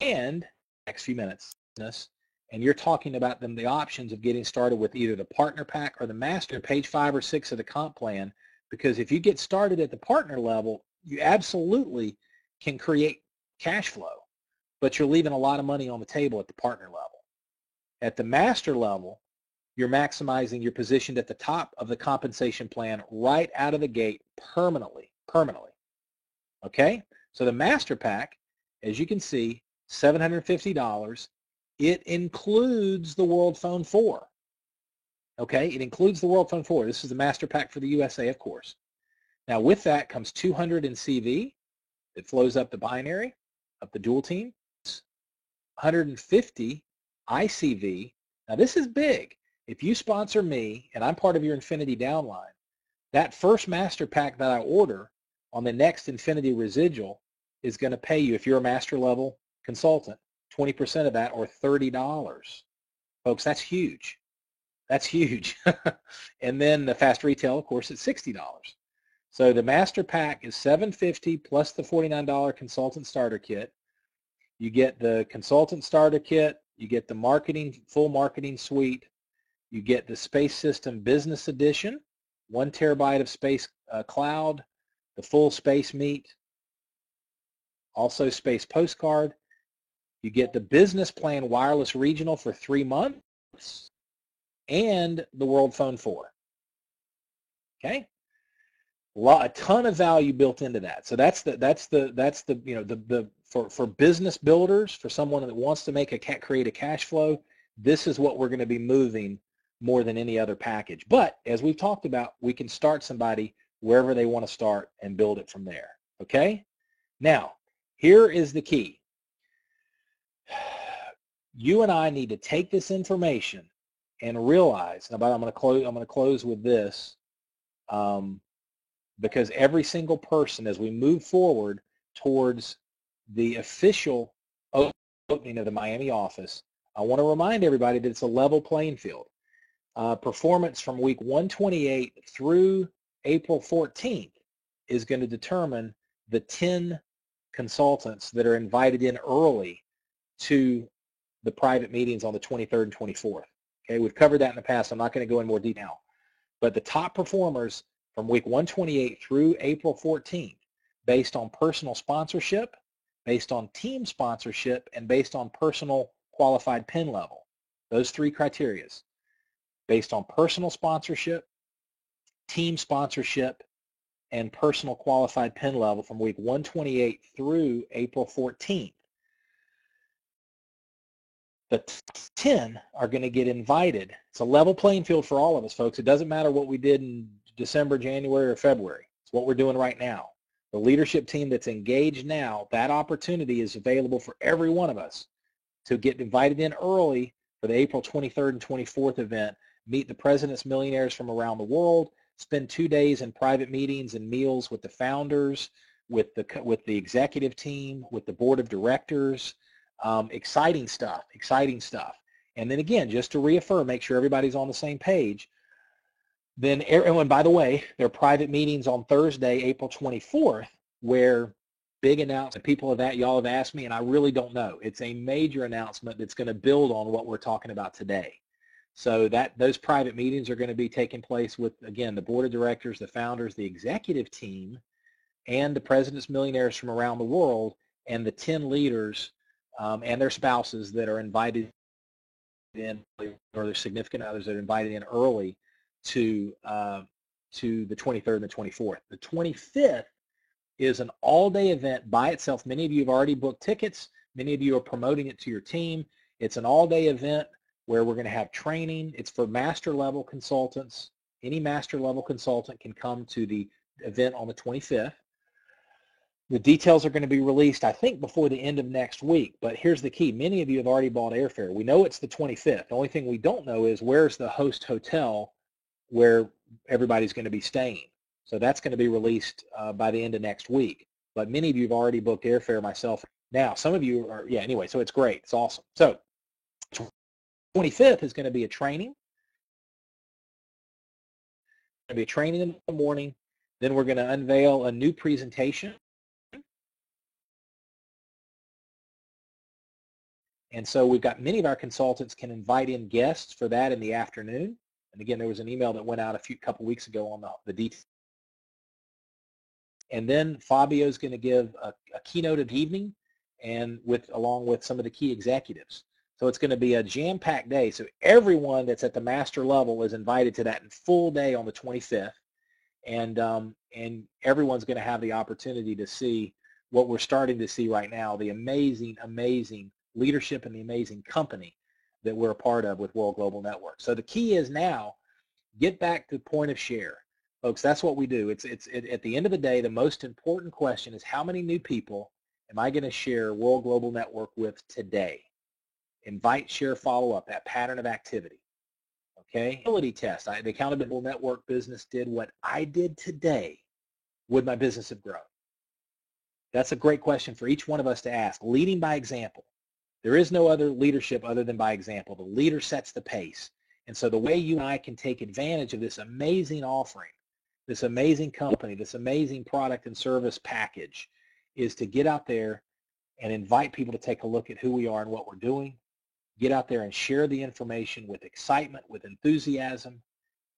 And next few minutes, and you're talking about the options of getting started with either the partner pack or the master, page 5 or 6 of the comp plan, because if you get started at the partner level, you absolutely can create cash flow, but you're leaving a lot of money on the table at the partner level. At the master level, you're maximizing your position at the top of the compensation plan right out of the gate permanently. Okay? So the master pack, as you can see, $750. It includes the World Phone 4. Okay, it includes the World Phone 4. This is the master pack for the USA, of course. Now with that comes 200 in CV. It flows up the binary, up the dual team. 150 ICV. Now this is big. If you sponsor me and I'm part of your Infinity downline, that first master pack that I order on the next Infinity Residual is going to pay you, if you're a master level consultant, 20% of that, or $30. Folks, that's huge. That's huge. And then the fast retail, of course, it's $60. So the master pack is $750 plus the $49 consultant starter kit. You get the consultant starter kit. You get the full marketing suite. You get the Space System Business Edition, 1 terabyte of Space Cloud, the full Space Meet, also Space Postcard. You get the Business Plan Wireless Regional for 3 months, and the World Phone 4. Okay, a ton of value built into that. So that's the you know the for business builders, for someone that wants to create a cash flow. This is what we're going to be moving more than any other package. But as we've talked about, we can start somebody wherever they want to start and build it from there. Okay. Now, here is the key. You and I need to take this information and realize. Now, I'm going to close with this, because every single person, as we move forward towards the official opening of the Miami office, I want to remind everybody that it's a level playing field. Performance from week 128 through April 14th is going to determine the 10 consultants that are invited in early to the private meetings on the 23rd and 24th. Okay, we've covered that in the past. I'm not going to go in more detail. But the top performers from week 128 through April 14th, based on personal sponsorship, based on team sponsorship, and based on personal qualified pin level. Those three criteria, based on personal sponsorship, team sponsorship, and personal qualified pin level from week 128 through April 14th. The 10 are going to get invited. It's a level playing field for all of us, folks. It doesn't matter what we did in December, January, or February. It's what we're doing right now. The leadership team that's engaged now, that opportunity is available for every one of us to get invited in early for the April 23rd and 24th event, meet the president's millionaires from around the world, spend 2 days in private meetings and meals with the founders, with the executive team, with the board of directors. Exciting stuff, exciting stuff. And then again, just to reaffirm, make sure everybody's on the same page. Then, and by the way, there are private meetings on Thursday, April 24th, where big announcement, y'all have asked me, and I really don't know. It's a major announcement that's going to build on what we're talking about today. So those private meetings are going to be taking place with, again, the board of directors, the founders, the executive team, and the president's millionaires from around the world, and the 10 leaders and their spouses that are invited in, or their significant others that are invited in early to the 23rd and the 24th. The 25th is an all-day event by itself. Many of you have already booked tickets. Many of you are promoting it to your team. It's an all-day event where we're going to have training. It's for master-level consultants. Any master-level consultant can come to the event on the 25th. The details are going to be released, I think, before the end of next week. But here's the key. Many of you have already bought airfare. We know it's the 25th. The only thing we don't know is where's the host hotel where everybody's going to be staying. So that's going to be released by the end of next week. But many of you have already booked airfare, myself. Now, some of you are, anyway, so it's great. It's awesome. So 25th is going to be a training. It's going to be a training in the morning. Then we're going to unveil a new presentation. And so we've got many of our consultants can invite in guests for that in the afternoon. And again, there was an email that went out a couple weeks ago on the details. And then Fabio is going to give a keynote of the evening, and along with some of the key executives. So it's going to be a jam-packed day. So everyone that's at the master level is invited to that in full day on the 25th, and everyone's going to have the opportunity to see what we're starting to see right now: the amazing, amazing leadership and the amazing company that we're a part of with World Global Network. So the key is now get back to point of share. Folks, that's what we do. It's at the end of the day, the most important question is how many new people am I going to share World Global Network with today? Invite, share, follow up, that pattern of activity. Okay? Accountability test. The Accountable Network business did what I did today. Would my business have grown? That's a great question for each one of us to ask. Leading by example. There is no other leadership other than by example. The leader sets the pace. And so the way you and I can take advantage of this amazing offering, this amazing company, this amazing product and service package, is to get out there and invite people to take a look at who we are and what we're doing. Get out there and share the information with excitement, with enthusiasm,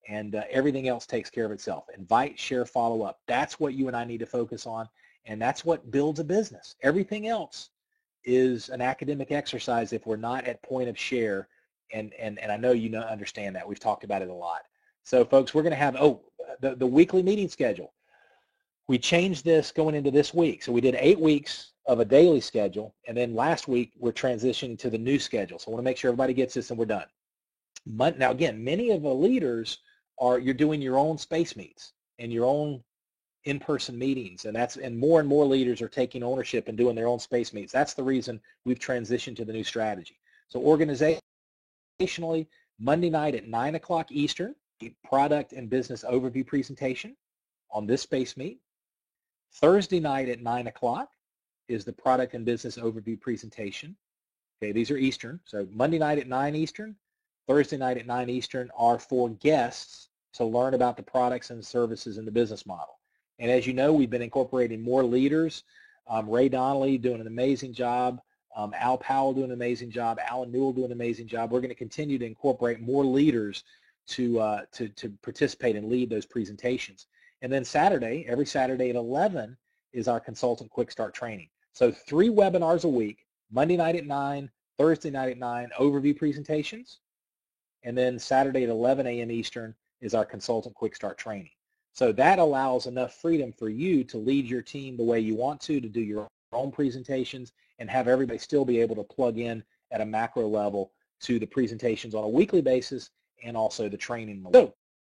and everything else takes care of itself. Invite, share, follow up. That's what you and I need to focus on, and that's what builds a business. Everything else is an academic exercise if we're not at point of share, and I know you understand that. We've talked about it a lot. So folks, we're going to have the weekly meeting schedule. We changed this going into this week. So we did 8 weeks of a daily schedule, and then last week we're transitioning to the new schedule. So I want to make sure everybody gets this and we're done. Now again, many of the leaders you're doing your own space meets and your own in-person meetings, and more leaders are taking ownership and doing their own space meets. That's the reason we've transitioned to the new strategy. So organizationally, Monday night at 9 o'clock Eastern, the product and business overview presentation on this space meet. Thursday night at 9 o'clock is the product and business overview presentation. Okay, these are Eastern. So Monday night at 9 Eastern, Thursday night at 9 Eastern are for guests to learn about the products and services and the business model. And as you know, we've been incorporating more leaders. Ray Donnelly doing an amazing job. Al Powell doing an amazing job. Alan Newell doing an amazing job. We're going to continue to incorporate more leaders to participate and lead those presentations. And then Saturday, every Saturday at 11 is our consultant quick start training. So 3 webinars a week, Monday night at 9, Thursday night at 9, overview presentations. And then Saturday at 11 a.m. Eastern is our consultant quick start training. So that allows enough freedom for you to lead your team the way you want to do your own presentations, and have everybody still be able to plug in at a macro level to the presentations on a weekly basis and also the training. So